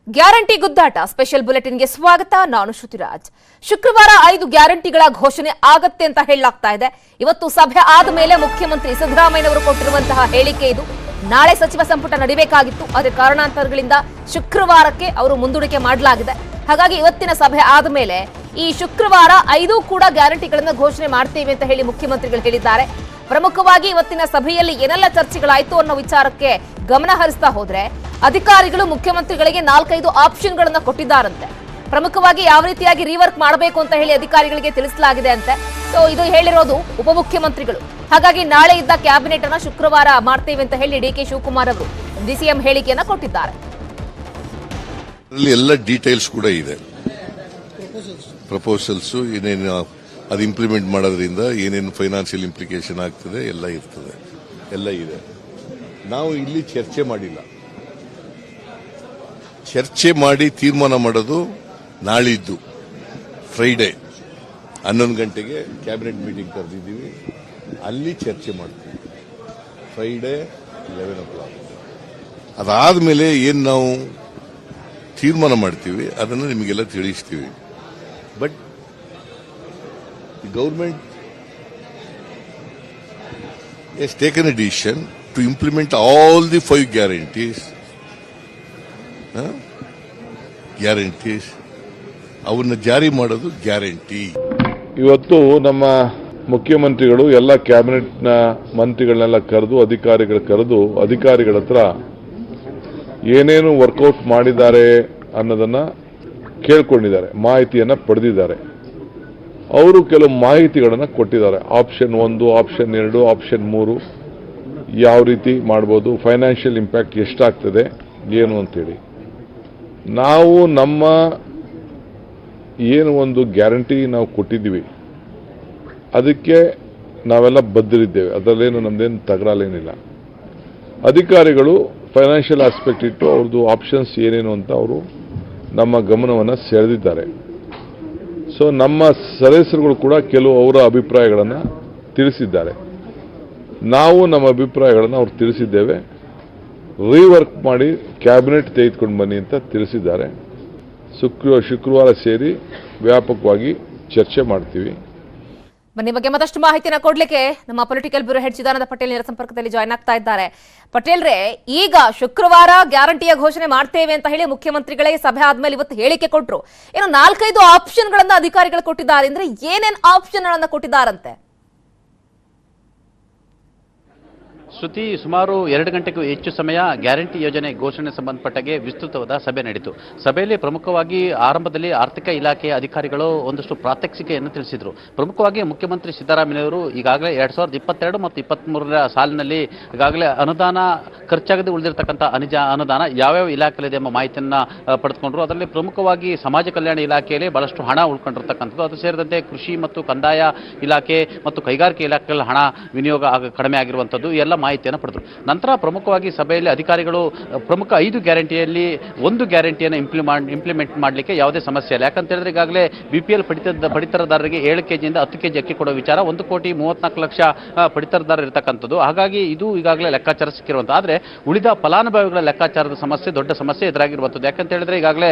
Guarantee ಗುದ್ದಾಟ special ಬುಲೆಟಿನ್ಗೆ ಸ್ವಾಗತ. ನಾನು ಶ್ರುತಿರಾಜ್. ಶುಕ್ರವಾರ 5 ಗ್ಯಾರಂಟಿಗಳ ಘೋಷಣೆ ಆಗತ್ತೆ ಅಂತ ಹೇಳಲಾಗ್ತಾ ಇದೆ. ಇವತ್ತು ಸಭೆ ಆದ ಮೇಲೆ ಮುಖ್ಯಮಂತ್ರಿ ಸಿದ್ದರಾಮಯ್ಯನವರು ಕೊಟ್ಟಿರುವಂತಹ ಹೇಳಿಕೆ ಇದು. ನಾಳೆ ಸಚಿವ ಸಂಪುಟ ನಡೆಯಬೇಕಾಗಿತ್ತು, ಆದರೆ ಕಾರಣಾಂತರಗಳಿಂದ ಶುಕ್ರವಾರಕ್ಕೆ ಅವರು ಮುಂದೂಡಿಕೆ ಮಾಡಲಾಗಿದೆ. ಹಾಗಾಗಿ ಇವತ್ತಿನ ಸಭೆ ಆದ ಮೇಲೆ ಈ ಶುಕ್ರವಾರ 5 ಕೂಡ ಗ್ಯಾರಂಟಿಗಳನ್ನು ಘೋಷಣೆ ಮಾಡ್ತೇವೆ ಅಂತ ಹೇಳಿ ಮುಖ್ಯಮಂತ್ರಿಗಳು ಹೇಳಿದ್ದಾರೆ. ಪ್ರಮುಖವಾಗಿ ಇವತ್ತಿನ ಸಭೆಯಲ್ಲಿ ಏನೆಲ್ಲ ಚರ್ಚೆಗಳಾಯ್ತು ಅನ್ನೋ ವಿಚಾರಕ್ಕೆ ಗಮನ ಹರಿಸ್ತಾ ಹೋದ್ರೆ ಅಧಿಕಾರಿಗಳು ಮುಖ್ಯಮಂತ್ರಿಗಳಿಗೆ 4-5 ಆಪ್ಷನ್ಗಳನ್ನು ಕೊಟ್ಟಿದ್ದಾರಂತೆ. ಪ್ರಮುಖವಾಗಿ ಯಾವ ರೀತಿಯಾಗಿ ರೀವರ್ಕ್ ಮಾಡಬೇಕು ಅಂತ ಹೇಳಿ ಅಧಿಕಾರಿಗಳಿಗೆ ತಿಳಿಸಲಾಗಿದೆ ಅಂತೆ. ಸೊ ಇದು ಹೇಳಿರೋದು ಉಪಮುಖ್ಯಮಂತ್ರಿಗಳು. ಹಾಗಾಗಿ ನಾಳೆ ಇದ್ದ ಕ್ಯಾಬಿನೆಟ್ ಅನ್ನ ಶುಕ್ರವಾರ ಮಾಡ್ತೇವೆ ಅಂತ ಹೇಳಿ ಡಿ ಕೆ ಶಿವಕುಮಾರ್ ಅವರು ಡಿಸಿಎಂ ಹೇಳಿಕೆಯನ್ನ ಕೊಟ್ಟಿದ್ದಾರೆ. ಎಲ್ಲ ಡೀಟೇಲ್ಸ್ ಕೂಡ ಇದೆ, ಪ್ರಪೋಸಲ್ಸ್ ಏನೇನು ಅದು ಇಂಪ್ಲಿಮೆಂಟ್ ಮಾಡೋದ್ರಿಂದ ಏನೇನು ಫೈನಾನ್ಷಿಯಲ್ ಇಂಪ್ಲಿಕೇಶನ್ ಆಗ್ತದೆ ಎಲ್ಲ ಇರ್ತದೆ, ಎಲ್ಲ ಇದೆ. ನಾವು ಇಲ್ಲಿ ಚರ್ಚೆ ಮಾಡಿಲ್ಲ. ಚರ್ಚೆ ಮಾಡಿ ತೀರ್ಮಾನ ಮಾಡೋದು ನಾಳಿದ್ದು ಫ್ರೈಡೆ 11 ಗಂಟೆಗೆ ಕ್ಯಾಬಿನೆಟ್ ಮೀಟಿಂಗ್ ಕರೆದಿದ್ದೀವಿ. ಅಲ್ಲಿ ಚರ್ಚೆ ಮಾಡ್ತೀವಿ ಫ್ರೈಡೆ 11 o'clock. ಅದಾದ್ಮೇಲೆ ಏನು ನಾವು ತೀರ್ಮಾನ ಮಾಡ್ತೀವಿ ಅದನ್ನು ನಿಮಗೆಲ್ಲ ತಿಳಿಸ್ತೀವಿ. But the government has taken a decision to implement all the 5 guarantees. ಅವನ್ನ ಜಾರಿ ಮಾಡೋದು ಗ್ಯಾರಂಟಿ. ಇವತ್ತು ನಮ್ಮ ಮುಖ್ಯಮಂತ್ರಿಗಳು ಎಲ್ಲ ಕ್ಯಾಬಿನೆಟ್ನ ಮಂತ್ರಿಗಳನ್ನೆಲ್ಲ ಕರೆದು ಅಧಿಕಾರಿಗಳ ಹತ್ರ ಏನೇನು ವರ್ಕೌಟ್ ಮಾಡಿದ್ದಾರೆ ಅನ್ನೋದನ್ನ ಕೇಳ್ಕೊಂಡಿದ್ದಾರೆ, ಮಾಹಿತಿಯನ್ನ ಪಡೆದಿದ್ದಾರೆ. ಅವರು ಕೆಲವು ಮಾಹಿತಿಗಳನ್ನು ಕೊಟ್ಟಿದ್ದಾರೆ. ಆಪ್ಷನ್ 1, ಆಪ್ಷನ್ 2, ಆಪ್ಷನ್ 3 ಯಾವ ರೀತಿ ಮಾಡ್ಬೋದು, ಫೈನಾನ್ಷಿಯಲ್ ಇಂಪ್ಯಾಕ್ಟ್ ಎಷ್ಟಾಗ್ತದೆ ಏನು ಅಂತೇಳಿ. ನಾವು ನಮ್ಮ ಏನು ಒಂದು ಗ್ಯಾರಂಟಿ ನಾವು ಕೊಟ್ಟಿದ್ದೀವಿ ಅದಕ್ಕೆ ನಾವೆಲ್ಲ ಬದ್ಧರಿದ್ದೇವೆ. ಅದರಲ್ಲೇನು ನಮ್ದೇನು ತಕರಾಲೇನಿಲ್ಲ. ಅಧಿಕಾರಿಗಳು ಫೈನಾನ್ಷಿಯಲ್ ಆಸ್ಪೆಕ್ಟ್ ಇಟ್ಟು ಅವ್ರದ್ದು ಆಪ್ಷನ್ಸ್ ಏನೇನು ಅಂತ ಅವರು ನಮ್ಮ ಗಮನವನ್ನು ಸೆಳೆದಿದ್ದಾರೆ. ಸೊ ನಮ್ಮ ಸದಸ್ಯರುಗಳು ಕೂಡ ಕೆಲವು ಅವರ ಅಭಿಪ್ರಾಯಗಳನ್ನು ತಿಳಿಸಿದ್ದಾರೆ. ನಾವು ನಮ್ಮ ಅಭಿಪ್ರಾಯಗಳನ್ನು ಅವ್ರು ತಿಳಿಸಿದ್ದೇವೆ. ರೀವರ್ಕ್ ಮಾಡಿ ಕ್ಯಾಬಿನೆಟ್ ತೆಗೆದುಕೊಂಡು ಬನ್ನಿ ಅಂತ ತಿಳಿಸಿದ್ದಾರೆ. ಶುಕ್ರವಾರ ಸೇರಿ ವ್ಯಾಪಕವಾಗಿ ಚರ್ಚೆ ಮಾಡ್ತೀವಿ. ಬನ್ನಿ ಬಗ್ಗೆ ಮತ್ತಷ್ಟು ಮಾಹಿತಿನ ಕೊಡ್ಲಿಕ್ಕೆ ನಮ್ಮ political bureau head Chidananda Patel ನೇರ ಸಂಪರ್ಕದಲ್ಲಿ ಜಾಯ್ನ್ ಆಗ್ತಾ ಇದ್ದಾರೆ. ಪಟೇಲ್ರೇ, ಈಗ ಶುಕ್ರವಾರ ಗ್ಯಾರಂಟಿಯ ಘೋಷಣೆ ಮಾಡ್ತೇವೆ ಅಂತ ಹೇಳಿ ಮುಖ್ಯಮಂತ್ರಿಗಳಿಗೆ ಸಭೆ ಆದ್ಮೇಲೆ ಇವತ್ತು ಹೇಳಿಕೆ ಕೊಟ್ಟರು. ಏನು 4-5 ಆಪ್ಷನ್ಗಳನ್ನ ಅಧಿಕಾರಿಗಳು ಕೊಟ್ಟಿದ್ದಾರೆ ಅಂದ್ರೆ ಏನೇನ್ ಆಪ್ಷನ್ಗಳನ್ನ ಕೊಟ್ಟಿದ್ದಾರಂತೆ? ಶ್ರುತಿ, ಸುಮಾರು 2 ಗಂಟೆಗೂ ಹೆಚ್ಚು ಸಮಯ ಗ್ಯಾರಂಟಿ ಯೋಜನೆ ಘೋಷಣೆ ಸಂಬಂಧಪಟ್ಟಾಗೆ ವಿಸ್ತೃತವಾದ ಸಭೆ ನಡೆಯಿತು. ಸಭೆಯಲ್ಲಿ ಪ್ರಮುಖವಾಗಿ ಆರಂಭದಲ್ಲಿ ಆರ್ಥಿಕ ಇಲಾಖೆಯ ಅಧಿಕಾರಿಗಳು ಒಂದಷ್ಟು ಪ್ರಾತ್ಯಕ್ಷಿಕೆಯನ್ನು ತಿಳಿಸಿದರು. ಪ್ರಮುಖವಾಗಿ ಮುಖ್ಯಮಂತ್ರಿ ಸಿದ್ದರಾಮಯ್ಯವರು ಈಗಾಗಲೇ 2022 ಮತ್ತು 2023ರ ಸಾಲಿನಲ್ಲಿ ಈಗಾಗಲೇ ಅನುದಾನ ಖರ್ಚಾಗದೆ ಉಳಿದಿರತಕ್ಕಂಥ ಅನುದಾನ ಯಾವ್ಯಾವ ಇಲಾಖೆಗಳಿದೆ ಎಂಬ ಮಾಹಿತಿಯನ್ನು ಪಡೆದುಕೊಂಡರು. ಅದರಲ್ಲಿ ಪ್ರಮುಖವಾಗಿ ಸಮಾಜ ಕಲ್ಯಾಣ ಇಲಾಖೆಯಲ್ಲಿ ಬಹಳಷ್ಟು ಹಣ ಉಳ್ಕೊಂಡಿರತಕ್ಕಂಥದ್ದು, ಅದು ಸೇರಿದಂತೆ ಕೃಷಿ ಮತ್ತು ಕಂದಾಯ ಇಲಾಖೆ ಮತ್ತು ಕೈಗಾರಿಕೆ ಇಲಾಖೆಯಲ್ಲಿ ಹಣ ವಿನಿಯೋಗ ಕಡಿಮೆ ಆಗಿರುವಂಥದ್ದು ಎಲ್ಲ ಮಾಹಿತಿಯನ್ನು ಪಡೆದರು. ನಂತರ ಪ್ರಮುಖವಾಗಿ ಸಭೆಯಲ್ಲಿ ಅಧಿಕಾರಿಗಳು ಪ್ರಮುಖ 5 ಗ್ಯಾರಂಟಿಯಲ್ಲಿ 1 ಗ್ಯಾರಂಟಿಯನ್ನು ಇಂಪ್ಲಿಮೆಂಟ್ ಮಾಡಲಿಕ್ಕೆ ಯಾವುದೇ ಸಮಸ್ಯೆ ಇಲ್ಲ. ಯಾಕಂತ ಹೇಳಿದ್ರೆ ಈಗಾಗಲೇ BPL ಪಡಿತರದಾರರಿಗೆ 7 ಕೆಜಿಯಿಂದ 10 ಕೆಜಿ ಅಕ್ಕಿ ಕೊಡುವ ವಿಚಾರ, 1,34,00,000 ಪಡಿತರದಾರರು ಇರತಕ್ಕಂಥದ್ದು. ಹಾಗಾಗಿ ಇದು ಈಗಾಗಲೇ ಲೆಕ್ಕಾಚಾರ ಸಿಕ್ಕಿರುವಂಥ. ಆದರೆ ಉಳಿದ ಫಲಾನುಭವಿಗಳ ಲೆಕ್ಕಾಚಾರದ ಸಮಸ್ಯೆ ದೊಡ್ಡ ಸಮಸ್ಯೆ ಎದುರಾಗಿರುವಂಥದ್ದು. ಯಾಕಂತ ಹೇಳಿದ್ರೆ ಈಗಾಗಲೇ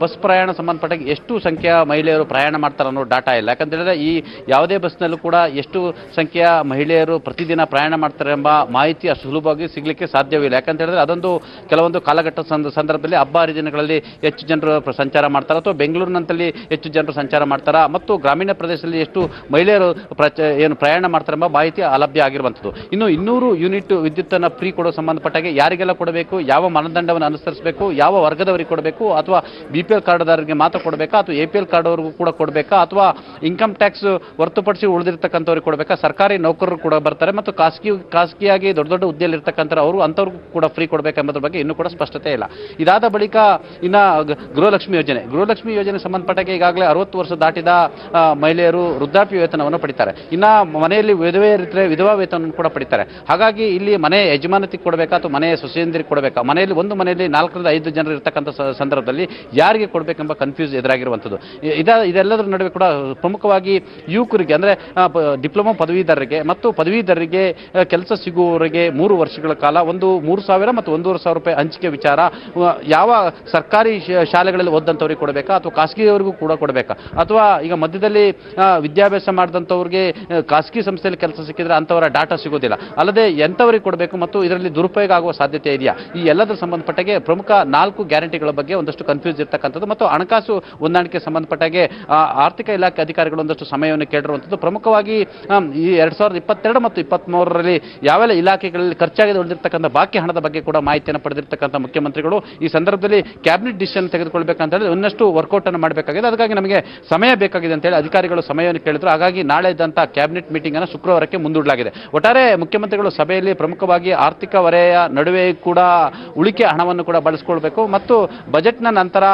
ಬಸ್ ಪ್ರಯಾಣ ಸಂಬಂಧಪಟ್ಟ ಎಷ್ಟು ಸಂಖ್ಯೆಯ ಮಹಿಳೆಯರು ಪ್ರಯಾಣ ಮಾಡ್ತಾರೆ ಅನ್ನೋ ಡಾಟಾ ಇಲ್ಲ. ಯಾಕಂತ ಹೇಳಿದ್ರೆ ಈ ಯಾವುದೇ ಬಸ್ನಲ್ಲೂ ಕೂಡ ಎಷ್ಟು ಸಂಖ್ಯೆಯ ಮಹಿಳೆಯರು ಪ್ರತಿದಿನ ಪ್ರಯಾಣ ಮಾಡ್ತಾರೆ ಎಂಬ ಮಾಹಿತಿ ಅಷ್ಟು ಸುಲಭವಾಗಿ ಸಿಗಲಿಕ್ಕೆ ಸಾಧ್ಯವಿಲ್ಲ. ಯಾಕಂತ ಹೇಳಿದ್ರೆ ಅದೊಂದು ಕೆಲವೊಂದು ಕಾಲಘಟ್ಟ ಸಂದರ್ಭದಲ್ಲಿ ಹಬ್ಬ ಹರಿದಿನಗಳಲ್ಲಿ ಹೆಚ್ಚು ಜನರು ಸಂಚಾರ ಮಾಡ್ತಾರೆ, ಅಥವಾ ಬೆಂಗಳೂರಿನಂತಲ್ಲಿ ಹೆಚ್ಚು ಜನರು ಸಂಚಾರ ಮಾಡ್ತಾರೆ, ಮತ್ತು ಗ್ರಾಮೀಣ ಪ್ರದೇಶದಲ್ಲಿ ಎಷ್ಟು ಮಹಿಳೆಯರು ಪ್ರಯಾಣ ಮಾಡ್ತಾರೆ ಎಂಬ ಮಾಹಿತಿ ಅಲಭ್ಯ ಆಗಿರುವಂಥದ್ದು. ಇನ್ನು 200 ಯೂನಿಟ್ ವಿದ್ಯುತ್ತನ್ನು ಫ್ರೀ ಕೊಡೋ ಸಂಬಂಧಪಟ್ಟಾಗೆ ಯಾರಿಗೆಲ್ಲ ಕೊಡಬೇಕು, ಯಾವ ಮಾನದಂಡವನ್ನು ಅನುಸರಿಸಬೇಕು, ಯಾವ ವರ್ಗದವರಿಗೆ ಕೊಡಬೇಕು, ಅಥವಾ BPL ಕಾರ್ಡ್ದಾರರಿಗೆ ಮಾತ್ರ ಕೊಡಬೇಕಾ, ಅಥವಾ APL ಕಾರ್ಡ್ವರೆಗೂ ಕೂಡ ಕೊಡಬೇಕಾ, ಅಥವಾ ಇನ್ಕಮ್ ಟ್ಯಾಕ್ಸ್ ಹೊರತುಪಡಿಸಿ ಉಳಿದಿರ್ತಕ್ಕಂಥವ್ರಿಗೆ ಕೊಡಬೇಕಾ, ಸರ್ಕಾರಿ ನೌಕರರು ಕೂಡ ಬರ್ತಾರೆ, ಮತ್ತು ಖಾಸಗಿಯಾಗಿ ದೊಡ್ಡ ಹುದ್ದೆಯಲ್ಲಿ ಇರ್ತಕ್ಕಂಥ ಅಂಥವ್ರಿಗೂ ಕೂಡ ಫ್ರೀ ಕೊಡಬೇಕೆಂಬುದ್ರ ಬಗ್ಗೆ ಇನ್ನೂ ಕೂಡ ಸ್ಪಷ್ಟತೆ ಇಲ್ಲ. ಇದಾದ ಬಳಿಕ ಇನ್ನು ಗೃಹಲಕ್ಷ್ಮಿ ಯೋಜನೆ ಸಂಬಂಧಪಟ್ಟಾಗೆ ಈಗಾಗಲೇ 60 ವರ್ಷ ದಾಟಿದ ಮಹಿಳೆಯರು ವೃದ್ಧಾಪ್ಯ ವೇತನವನ್ನು ಪಡಿತಾರೆ. ಇನ್ನು ಮನೆಯಲ್ಲಿ ವಿಧವೆಯರಿದ್ದರೆ ವಿಧವಾ ವೇತನವನ್ನು ಕೂಡ ಪಡಿತಾರೆ. ಹಾಗಾಗಿ ಇಲ್ಲಿ ಮನೆ ಯಜಮಾನತಿಗೆ ಕೊಡಬೇಕಾ ಅಥವಾ ಮನೆಯ ಸೊಸೆಯಂದಿರಿಗೆ ಕೊಡಬೇಕಾ, ಒಂದು ಮನೆಯಲ್ಲಿ 4 ರಿಂದ 5 ಜನರು ಇರ್ತಕ್ಕಂಥ ಸಂದರ್ಭದಲ್ಲಿ ಯಾರಿಗೆ ಕೊಡಬೇಕೆಂಬ ಕನ್ಫ್ಯೂಸ್ ಎದುರಾಗಿರುವಂಥದ್ದು. ಇದೆಲ್ಲದರ ನಡುವೆ ಕೂಡ ಪ್ರಮುಖವಾಗಿ ಯುವಕರಿಗೆ ಅಂದರೆ ಡಿಪ್ಲೊಮಾ ಪದವೀಧರರಿಗೆ ಮತ್ತು ಪದವೀಧರರಿಗೆ ಕೆಲಸ ಸಿಗುವ ಇದುವರೆಗೆ 3 ವರ್ಷಗಳ ಕಾಲ ಒಂದು 3,000 ಮತ್ತು 1,500 ರೂಪಾಯಿ ಹಂಚಿಕೆ ವಿಚಾರ ಯಾವ ಸರ್ಕಾರಿ ಶಾಲೆಗಳಲ್ಲಿ ಓದಂಥವ್ರಿಗೆ ಕೊಡಬೇಕಾ ಅಥವಾ ಖಾಸಗಿಯವರಿಗೂ ಕೂಡ ಕೊಡಬೇಕಾ, ಅಥವಾ ಈಗ ಮಧ್ಯದಲ್ಲಿ ವಿದ್ಯಾಭ್ಯಾಸ ಮಾಡಿದಂಥವ್ರಿಗೆ ಖಾಸಗಿ ಸಂಸ್ಥೆಯಲ್ಲಿ ಕೆಲಸ ಸಿಕ್ಕಿದ್ರೆ ಅಂಥವರ ಡಾಟಾ ಸಿಗೋದಿಲ್ಲ, ಅಲ್ಲದೆ ಎಂಥವರಿಗೆ ಕೊಡಬೇಕು ಮತ್ತು ಇದರಲ್ಲಿ ದುರುಪಯೋಗ ಆಗುವ ಸಾಧ್ಯತೆ ಇದೆಯಾ, ಈ ಎಲ್ಲದರ ಸಂಬಂಧಪಟ್ಟಾಗೆ ಪ್ರಮುಖ 4 ಗ್ಯಾರಂಟಿಗಳ ಬಗ್ಗೆ ಒಂದಷ್ಟು ಕನ್ಫ್ಯೂಸ್ ಇರ್ತಕ್ಕಂಥದ್ದು ಮತ್ತು ಹಣಕಾಸು ಹೊಂದಾಣಿಕೆ ಸಂಬಂಧಪಟ್ಟಾಗೆ ಆರ್ಥಿಕ ಇಲಾಖೆ ಅಧಿಕಾರಿಗಳು ಒಂದಷ್ಟು ಸಮಯವನ್ನು ಕೇಳಿರುವಂಥದ್ದು. ಪ್ರಮುಖವಾಗಿ ಈ 2022 ಮತ್ತು 2023ರಲ್ಲಿ ಯಾವೆಲ್ಲ ಇಲಾಖೆಗಳಲ್ಲಿ ಖರ್ಚಾಗಿದೆ ಉಳಿದಿರ್ತಕ್ಕಂಥ ಬಾಕಿ ಹಣದ ಬಗ್ಗೆ ಕೂಡ ಮಾಹಿತಿಯನ್ನು ಪಡೆದಿರ್ತಕ್ಕಂಥ ಮುಖ್ಯಮಂತ್ರಿಗಳು ಈ ಸಂದರ್ಭದಲ್ಲಿ ಕ್ಯಾಬಿನೆಟ್ ಡಿಸಿಷನ್ ತೆಗೆದುಕೊಳ್ಬೇಕಂತ ಹೇಳಿ ಇನ್ನಷ್ಟು ವರ್ಕೌಟ್ ಅನ್ನು ಮಾಡಬೇಕಾಗಿದೆ. ಅದಕ್ಕಾಗಿ ನಮಗೆ ಸಮಯ ಬೇಕಾಗಿದೆ ಅಂತ ಹೇಳಿ ಅಧಿಕಾರಿಗಳು ಸಮಯವನ್ನು ಕೇಳಿದ್ರು. ಹಾಗಾಗಿ ನಾಳೆ ಇದ್ದಂಥ ಕ್ಯಾಬಿನೆಟ್ ಮೀಟಿಂಗ್ ಅನ್ನು ಶುಕ್ರವಾರಕ್ಕೆ ಮುಂದೂಡಲಾಗಿದೆ. ಒಟ್ಟಾರೆ ಮುಖ್ಯಮಂತ್ರಿಗಳು ಸಭೆಯಲ್ಲಿ ಪ್ರಮುಖವಾಗಿ ಆರ್ಥಿಕ ಹೊರೆಯ ನಡುವೆ ಕೂಡ ಉಳಿಕೆ ಹಣವನ್ನು ಕೂಡ ಬಳಸಿಕೊಳ್ಬೇಕು ಮತ್ತು ಬಜೆಟ್ನ ನಂತರ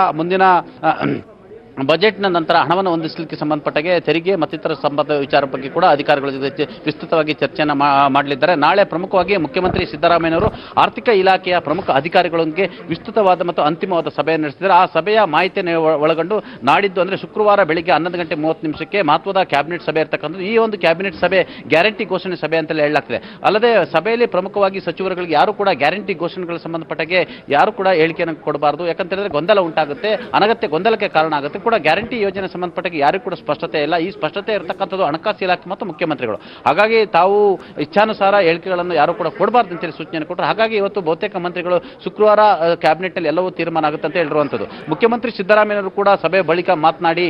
ಬಜೆಟ್ನ ನಂತರ ಹಣವನ್ನು ಹೊಂದಿಸಲಿಕ್ಕೆ ಸಂಬಂಧಪಟ್ಟಾಗೆ ತೆರಿಗೆ ಮತ್ತಿತರ ಸಂಬಂಧ ವಿಚಾರ ಬಗ್ಗೆ ಕೂಡ ಅಧಿಕಾರಿಗಳ ಜೊತೆ ವಿಸ್ತೃತವಾಗಿ ಚರ್ಚೆಯನ್ನು ಮಾಡಲಿದ್ದಾರೆ. ನಾಳೆ ಪ್ರಮುಖವಾಗಿ ಮುಖ್ಯಮಂತ್ರಿ ಸಿದ್ದರಾಮಯ್ಯನವರು ಆರ್ಥಿಕ ಇಲಾಖೆಯ ಪ್ರಮುಖ ಅಧಿಕಾರಿಗಳೊಂದಿಗೆ ವಿಸ್ತೃತವಾದ ಮತ್ತು ಅಂತಿಮವಾದ ಸಭೆಯನ್ನು ನಡೆಸಿದ್ದಾರೆ. ಆ ಸಭೆಯ ಮಾಹಿತಿಯನ್ನು ಒಳಗೊಂಡು ನಾಡಿದ್ದು ಅಂದರೆ ಶುಕ್ರವಾರ ಬೆಳಿಗ್ಗೆ 11:30 ಮಹತ್ವದ ಕ್ಯಾಬಿನೆಟ್ ಸಭೆ ಇರತಕ್ಕಂಥದ್ದು. ಈ ಒಂದು ಕ್ಯಾಬಿನೆಟ್ ಸಭೆ ಗ್ಯಾರಂಟಿ ಘೋಷಣೆ ಸಭೆ ಅಂತಲೇ ಹೇಳಲಾಗ್ತದೆ. ಅಲ್ಲದೆ ಸಭೆಯಲ್ಲಿ ಪ್ರಮುಖವಾಗಿ ಸಚಿವರುಗಳಿಗೆ ಯಾರು ಕೂಡ ಗ್ಯಾರಂಟಿ ಘೋಷಣೆಗಳ ಸಂಬಂಧಪಟ್ಟಾಗೆ ಯಾರು ಕೂಡ ಹೇಳಿಕೆಯನ್ನು ಕೊಡಬಾರದು, ಯಾಕಂತ ಹೇಳಿದ್ರೆ ಗೊಂದಲ ಉಂಟಾಗುತ್ತೆ, ಅನಗತ್ಯ ಗೊಂದಲಕ್ಕೆ ಕಾರಣ ಆಗುತ್ತೆ. ಕೂಡ ಗ್ಯಾರಂಟಿ ಯೋಜನೆ ಸಂಬಂಧಪಟ್ಟಾಗ ಯಾರಿಗೂ ಕೂಡ ಸ್ಪಷ್ಟತೆ ಇಲ್ಲ. ಈ ಸ್ಪಷ್ಟತೆ ಇರತಕ್ಕಂಥದ್ದು ಹಣಕಾಸು ಇಲಾಖೆ ಮತ್ತು ಮುಖ್ಯಮಂತ್ರಿಗಳು. ಹಾಗಾಗಿ ತಾವು ಇಚ್ಛಾನುಸಾರ ಹೇಳಿಕೆಗಳನ್ನು ಯಾರು ಕೂಡ ಕೊಡಬಾರ್ದು ಅಂತೇಳಿ ಸೂಚನೆ ಕೊಟ್ಟರು. ಹಾಗಾಗಿ ಇವತ್ತು ಬಹುತೇಕ ಮಂತ್ರಿಗಳು ಶುಕ್ರವಾರ ಕ್ಯಾಬಿನೆಟ್ನಲ್ಲಿ ಎಲ್ಲವೂ ತೀರ್ಮಾನ ಆಗುತ್ತೆ ಅಂತ ಹೇಳಿರುವಂಥದ್ದು. ಮುಖ್ಯಮಂತ್ರಿ ಸಿದ್ದರಾಮಯ್ಯನವರು ಕೂಡ ಸಭೆ ಬಳಿಕ ಮಾತನಾಡಿ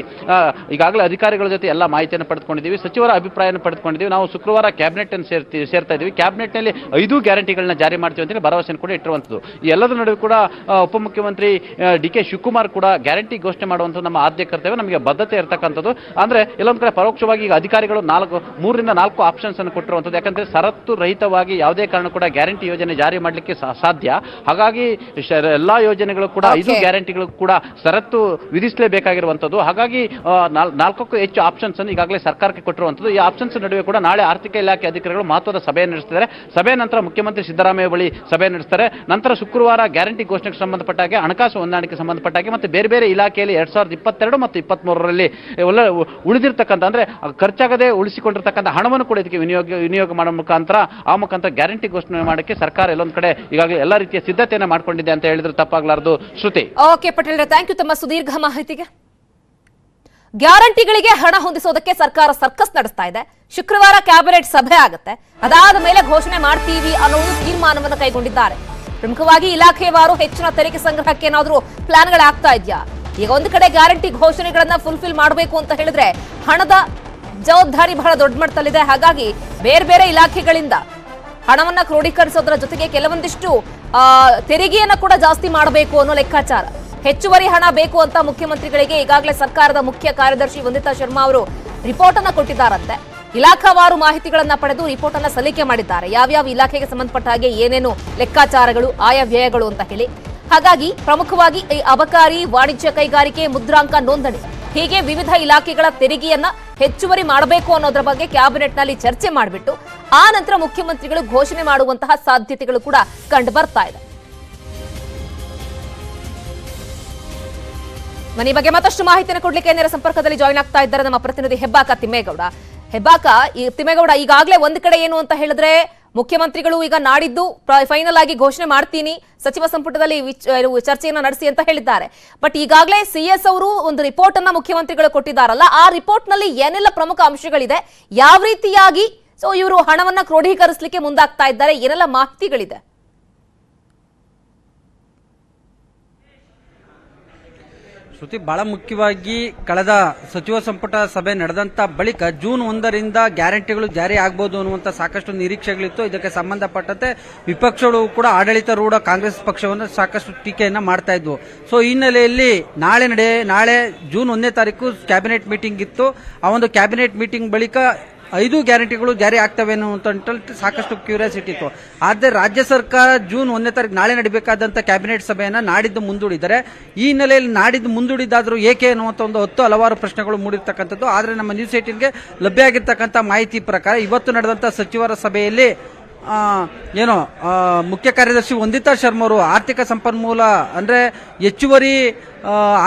ಈಗಾಗಲೇ ಅಧಿಕಾರಿಗಳ ಜೊತೆ ಎಲ್ಲ ಮಾಹಿತಿಯನ್ನು ಪಡೆದುಕೊಂಡಿದ್ದೀವಿ, ಸಚಿವರ ಅಭಿಪ್ರಾಯವನ್ನು ಪಡೆದುಕೊಂಡಿದ್ದೀವಿ, ನಾವು ಶುಕ್ರವಾರ ಕ್ಯಾಬಿನೆಟ್ ಅನ್ನು ಸೇರ್ತಾ ಇದ್ದೀವಿ, ಕ್ಯಾಬಿನೆಟ್ನಲ್ಲಿ 5 ಗ್ಯಾರಂಟಿಗಳನ್ನ ಜಾರಿ ಮಾಡ್ತೀವಿ ಅಂತೇಳಿ ಭರವಸೆಯನ್ನು ಕೂಡ ಇಟ್ಟಿರುವಂಥದ್ದು. ಈ ಎಲ್ಲದರ ನಡುವೆ ಕೂಡ ಉಪಮುಖ್ಯಮಂತ್ರಿ ಡಿ ಕೆ ಶಿವಕುಮಾರ್ ಕೂಡ ಗ್ಯಾರಂಟಿ ಘೋಷಣೆ ಮಾಡುವಂಥದ್ದು ನಮ್ಮ ಆದ್ಯ ಕರ್ತವ್ಯ, ನಮಗೆ ಬದ್ಧತೆ ಇರತಕ್ಕಂಥದ್ದು. ಅಂದ್ರೆ ಎಲ್ಲೊಂದು ಕಡೆ ಪರೋಕ್ಷವಾಗಿ ಈಗ ಅಧಿಕಾರಿಗಳು 3 ರಿಂದ 4 ಆಪ್ಷನ್ಸ್ ಅನ್ನು ಕೊಟ್ಟಿರುವಂಥದ್ದು. ಯಾಕಂದ್ರೆ ಷರತ್ತು ರಹಿತವಾಗಿ ಯಾವುದೇ ಕಾರಣ ಕೂಡ ಗ್ಯಾರಂಟಿ ಯೋಜನೆ ಜಾರಿ ಮಾಡಲಿಕ್ಕೆ ಸಾಧ್ಯ. ಹಾಗಾಗಿ ಎಲ್ಲಾ ಯೋಜನೆಗಳು ಕೂಡ 5 ಗ್ಯಾರಂಟಿಗಳು ಕೂಡ ಷರತ್ತು ವಿಧಿಸಲೇಬೇಕಾಗಿರುವಂಥದ್ದು. ಹಾಗಾಗಿ 4ಕ್ಕೂ ಹೆಚ್ಚು ಆಪ್ಷನ್ಸ್ ಅನ್ನು ಈಗಾಗಲೇ ಸರ್ಕಾರಕ್ಕೆ ಕೊಟ್ಟಿರುವಂಥದ್ದು. ಈ ಆಪ್ಷನ್ಸ್ ನಡುವೆ ಕೂಡ ನಾಳೆ ಆರ್ಥಿಕ ಇಲಾಖೆ ಅಧಿಕಾರಿಗಳು ಮಹತ್ವದ ಸಭೆಯನ್ನು ನಡೆಸ್ತಾರೆ. ಸಭೆ ನಂತರ ಮುಖ್ಯಮಂತ್ರಿ ಸಿದ್ದರಾಮಯ್ಯ ಬಳಿ ಸಭೆ ನಡೆಸ್ತಾರೆ. ನಂತರ ಶುಕ್ರವಾರ ಗ್ಯಾರಂಟಿ ಘೋಷಣೆಗೆ ಸಂಬಂಧಪಟ್ಟಾಗೆ ಹಣಕಾಸು ಹೊಂದಾಣಿಕೆ ಸಂಬಂಧಪಟ್ಟಾಗೆ ಮತ್ತು ಬೇರೆ ಬೇರೆ ಇಲಾಖೆಯಲ್ಲಿ 2022 ಮತ್ತು 2023ರಲ್ಲಿ ಉಳಿದಿರ್ತಕ್ಕಂಥ ಅಂದ್ರೆ ಖರ್ಚಾಗದೆ ಉಳಿಸಿಕೊಂಡಿರ್ತಕ್ಕಂಥ ಹಣವನ್ನು ಕೂಡ ಇದಕ್ಕೆ ವಿನಿಯೋಗ ಮಾಡೋ ಮುಖಾಂತರ ಗ್ಯಾರಂಟಿ ಘೋಷಣೆ ಮಾಡೋಕ್ಕೆ ಸರ್ಕಾರ ಎಲ್ಲೊಂದು ಕಡೆ ಈಗಾಗಲೇ ಎಲ್ಲ ರೀತಿಯ ಸಿದ್ಧತೆಯನ್ನು ಮಾಡಿಕೊಂಡಿದೆ ಅಂತ ಹೇಳಿದ್ರೆ ತಪ್ಪಾಗಲಾರದು. ಶ್ರುತಿ. ಓಕೆ ಪಟೇಲ್, ಥ್ಯಾಂಕ್ ಯು ತಮ್ಮ ಸುದೀರ್ಘ ಮಾಹಿತಿಗೆ. ಗ್ಯಾರಂಟಿಗಳಿಗೆ ಹಣ ಹೊಂದಿಸೋದಕ್ಕೆ ಸರ್ಕಾರ ಸರ್ಕಸ್ ನಡೆಸ್ತಾ ಇದೆ. ಶುಕ್ರವಾರ ಕ್ಯಾಬಿನೆಟ್ ಸಭೆ ಆಗುತ್ತೆ, ಅದಾದ ಮೇಲೆ ಘೋಷಣೆ ಮಾಡ್ತೀವಿ ಅನ್ನೋ ತೀರ್ಮಾನವನ್ನು ಕೈಗೊಂಡಿದ್ದಾರೆ. ಪ್ರಮುಖವಾಗಿ ಇಲಾಖೆವಾರು ಹೆಚ್ಚಿನ ತೆರಿಗೆ ಸಂಗ್ರಹಕ್ಕೆ ಏನಾದರೂ ಪ್ಲಾನ್ಗಳಾಗ್ತಾ ಇದೆಯಾ? ಈಗ ಒಂದು ಕಡೆ ಗ್ಯಾರಂಟಿ ಘೋಷಣೆಗಳನ್ನ ಫುಲ್ಫಿಲ್ ಮಾಡಬೇಕು ಅಂತ ಹೇಳಿದ್ರೆ ಹಣದ ಜವಾಬ್ದಾರಿ ಬಹಳ ದೊಡ್ಡ ಮಟ್ಟದಲ್ಲಿದೆ. ಹಾಗಾಗಿ ಬೇರೆ ಬೇರೆ ಇಲಾಖೆಗಳಿಂದ ಹಣವನ್ನ ಕ್ರೋಢೀಕರಿಸೋದ್ರ ಜೊತೆಗೆ ಕೆಲವೊಂದಿಷ್ಟು ತೆರಿಗೆಯನ್ನ ಕೂಡ ಜಾಸ್ತಿ ಮಾಡಬೇಕು ಅನ್ನೋ ಲೆಕ್ಕಾಚಾರ. ಹೆಚ್ಚುವರಿ ಹಣ ಬೇಕು ಅಂತ ಮುಖ್ಯಮಂತ್ರಿಗಳಿಗೆ ಈಗಾಗಲೇ ಸರ್ಕಾರದ ಮುಖ್ಯ ಕಾರ್ಯದರ್ಶಿ ವಂದಿತಾ ಶರ್ಮಾ ಅವರು ರಿಪೋರ್ಟ್ ಅನ್ನ ಕೊಟ್ಟಿದ್ದಾರಂತೆ. ಇಲಾಖಾವಾರು ಮಾಹಿತಿಗಳನ್ನ ಪಡೆದು ರಿಪೋರ್ಟ್ ಅನ್ನ ಸಲ್ಲಿಕೆ ಮಾಡಿದ್ದಾರೆ. ಯಾವ್ಯಾವ ಇಲಾಖೆಗೆ ಸಂಬಂಧಪಟ್ಟ ಹಾಗೆ ಏನೇನು ಲೆಕ್ಕಾಚಾರಗಳು, ಆಯಾ ವ್ಯಯಗಳು ಅಂತ ಹೇಳಿ. ಹಾಗಾಗಿ ಪ್ರಮುಖವಾಗಿ ಈ ಅಬಕಾರಿ, ವಾಣಿಜ್ಯ ಕೈಗಾರಿಕೆ, ಮುದ್ರಾಂಕ ನೋಂದಣಿ ಹೀಗೆ ವಿವಿಧ ಇಲಾಖೆಗಳ ತೆರಿಗೆಯನ್ನ ಹೆಚ್ಚುವರಿ ಮಾಡಬೇಕು ಅನ್ನೋದ್ರ ಬಗ್ಗೆ ಕ್ಯಾಬಿನೆಟ್ನಲ್ಲಿ ಚರ್ಚೆ ಮಾಡಿಬಿಟ್ಟು ಆ ನಂತರ ಮುಖ್ಯಮಂತ್ರಿಗಳು ಘೋಷಣೆ ಮಾಡುವಂತಹ ಸಾಧ್ಯತೆಗಳು ಕೂಡ ಕಂಡು ಬರ್ತಾ ಇದೆ. ಮನೆ ಬಗ್ಗೆ ಮತ್ತಷ್ಟು ಮಾಹಿತಿಯನ್ನು ಕೊಡ್ಲಿಕ್ಕೆ ನೇರ ಸಂಪರ್ಕದಲ್ಲಿ ಜಾಯಿನ್ ಆಗ್ತಾ ಇದ್ದಾರೆ ನಮ್ಮ ಪ್ರತಿನಿಧಿ ಹೆಬ್ಬಾಕ ತಿಮ್ಮೇಗೌಡ. ತಿಮ್ಮೇಗೌಡ, ಈಗಾಗಲೇ ಒಂದ್ ಕಡೆ ಏನು ಅಂತ ಹೇಳಿದ್ರೆ ಮುಖ್ಯಮಂತ್ರಿಗಳು ಈಗ ನಾಡಿದ್ದು ಫೈನಲ್ ಆಗಿ ಘೋಷಣೆ ಮಾಡ್ತೀನಿ, ಸಚಿವ ಸಂಪುಟದಲ್ಲಿ ಚರ್ಚೆಯನ್ನ ನಡೆಸಿ ಅಂತ ಹೇಳಿದ್ದಾರೆ. ಬಟ್ ಈಗಾಗಲೇ ಸಿಎಸ್ ಅವರು ಒಂದು ರಿಪೋರ್ಟ್ ಅನ್ನ ಮುಖ್ಯಮಂತ್ರಿಗಳು ಕೊಟ್ಟಿದ್ದಾರಲ್ಲ, ಆ ರಿಪೋರ್ಟ್ ನಲ್ಲಿ ಏನೆಲ್ಲ ಪ್ರಮುಖ ಅಂಶಗಳಿದೆ, ಯಾವ ರೀತಿಯಾಗಿ ಇವರು ಹಣವನ್ನ ಕ್ರೋಢೀಕರಿಸಲಿಕ್ಕೆ ಮುಂದಾಗ್ತಾ ಇದ್ದಾರೆ, ಏನೆಲ್ಲ ಮಾಹಿತಿಗಳಿದೆ? ಶ್ರುತಿ, ಬಹಳ ಮುಖ್ಯವಾಗಿ ಕಳೆದ ಸಚಿವ ಸಂಪುಟ ಸಭೆ ನಡೆದಂತ ಬಳಿಕ ಜೂನ್ 1ರಿಂದ ಗ್ಯಾರಂಟಿಗಳು ಜಾರಿ ಆಗಬಹುದು ಅನ್ನುವಂತ ಸಾಕಷ್ಟು ನಿರೀಕ್ಷೆಗಳಿತ್ತು. ಇದಕ್ಕೆ ಸಂಬಂಧಪಟ್ಟಂತೆ ವಿಪಕ್ಷಗಳು ಕೂಡ ಆಡಳಿತಾರೂಢ ಕಾಂಗ್ರೆಸ್ ಪಕ್ಷವನ್ನು ಸಾಕಷ್ಟು ಟೀಕೆಯನ್ನ ಮಾಡ್ತಾ ಇದ್ವು. ಸೊ ಈ ಹಿನ್ನೆಲೆಯಲ್ಲಿ ನಾಳೆ ಜೂನ್ 1ನೇ ತಾರೀಕು ಕ್ಯಾಬಿನೆಟ್ ಮೀಟಿಂಗ್ ಇತ್ತು. ಆ ಒಂದು ಕ್ಯಾಬಿನೆಟ್ ಮೀಟಿಂಗ್ ಬಳಿಕ 5 ಗ್ಯಾರಂಟಿಗಳು ಜಾರಿ ಆಗ್ತವೆ ಅನ್ನುವಂತ ಸಾಕಷ್ಟು ಕ್ಯೂರಿಯಾಸಿಟಿ ಇತ್ತು. ಆದರೆ ರಾಜ್ಯ ಸರ್ಕಾರ ಜೂನ್ 1ನೇ ತಾರೀಕು ನಾಳೆ ನಡೀಬೇಕಾದಂತ ಕ್ಯಾಬಿನೆಟ್ ಸಭೆಯನ್ನ ನಾಡಿದ್ದು ಮುಂದೂಡಿದ್ದಾರೆ. ಈ ಹಿನ್ನೆಲೆಯಲ್ಲಿ ನಾಡಿದ್ದು ಮುಂದೂಡಿದಾದ್ರೂ ಏಕೆ ಅನ್ನುವಂತ ಒಂದು ಹಲವಾರು ಪ್ರಶ್ನೆಗಳು ಮೂಡಿರ್ತಕ್ಕಂಥದ್ದು. ಆದರೆ ನಮ್ಮ ನ್ಯೂಸ್ 18ಗೆ ಲಭ್ಯ ಆಗಿರ್ತಕ್ಕಂಥ ಮಾಹಿತಿ ಪ್ರಕಾರ ಇವತ್ತು ನಡೆದಂತ ಸಚಿವರ ಸಭೆಯಲ್ಲಿ ಏನು ಮುಖ್ಯ ಕಾರ್ಯದರ್ಶಿ ವಂದಿತಾ ಶರ್ಮಾ ಅವರು ಆರ್ಥಿಕ ಸಂಪನ್ಮೂಲ ಅಂದ್ರೆ ಹೆಚ್ಚುವರಿ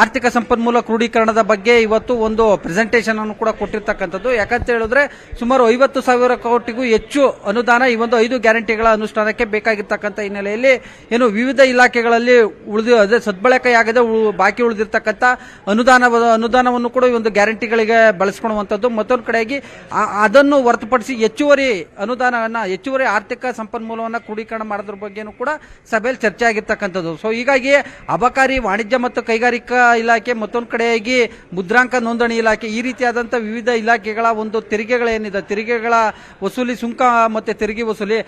ಆರ್ಥಿಕ ಸಂಪನ್ಮೂಲ ಕ್ರೋಢೀಕರಣದ ಬಗ್ಗೆ ಇವತ್ತು ಒಂದು ಪ್ರೆಸೆಂಟೇಷನ್ ಅನ್ನು ಕೂಡ ಕೊಟ್ಟಿರ್ತಕ್ಕಂಥದ್ದು. ಯಾಕಂತ ಹೇಳಿದ್ರೆ ಸುಮಾರು 50,000 ಕೋಟಿಗೂ ಹೆಚ್ಚು ಅನುದಾನ ಈ ಒಂದು 5 ಗ್ಯಾರಂಟಿಗಳ ಅನುಷ್ಠಾನಕ್ಕೆ ಬೇಕಾಗಿರ್ತಕ್ಕಂಥ ಹಿನ್ನೆಲೆಯಲ್ಲಿ ಏನು ವಿವಿಧ ಇಲಾಖೆಗಳಲ್ಲಿ ಅದೇ ಸದ್ಬಳಕೆಯಾಗದೆ ಬಾಕಿ ಉಳಿದಿರ್ತಕ್ಕಂಥ ಅನುದಾನವನ್ನು ಕೂಡ ಈ ಒಂದು ಗ್ಯಾರಂಟಿಗಳಿಗೆ ಬಳಸ್ಕೊಳ್ಳುವಂಥದ್ದು. ಮತ್ತೊಂದು ಕಡೆಯಾಗಿ ಅದನ್ನು ಹೊರತುಪಡಿಸಿ ಹೆಚ್ಚುವರಿ ಆರ್ಥಿಕ ಸಂಪನ್ಮೂಲವನ್ನು ಕ್ರೋಢೀಕರಣ ಮಾಡೋದ್ರ ಬಗ್ಗೆನೂ ಕೂಡ ಸಭೆಯಲ್ಲಿ ಚರ್ಚೆ ಆಗಿರ್ತಕ್ಕಂಥದ್ದು. ಸೊ ಹೀಗಾಗಿ ಅಬಕಾರಿ, ವಾಣಿಜ್ಯ ಮತ್ತು ಕೈಗಾರಿಕಾ ಇಲಾಖೆ, ಮತ್ತೊಂದು ಕಡೆಯಾಗಿ ಮುದ್ರಾಂಕ ನೋಂದಣಿ ಇಲಾಖೆ, ಈ ರೀತಿಯಾದಂತಹ ವಿವಿಧ ಇಲಾಖೆಗಳ ಒಂದು ತೆರಿಗೆಗಳೇನಿದೆ, ತೆರಿಗೆಗಳ ವಸೂಲಿ, ಸುಂಕ ಮತ್ತೆ ತೆರಿಗೆ ವಸೂಲಿ,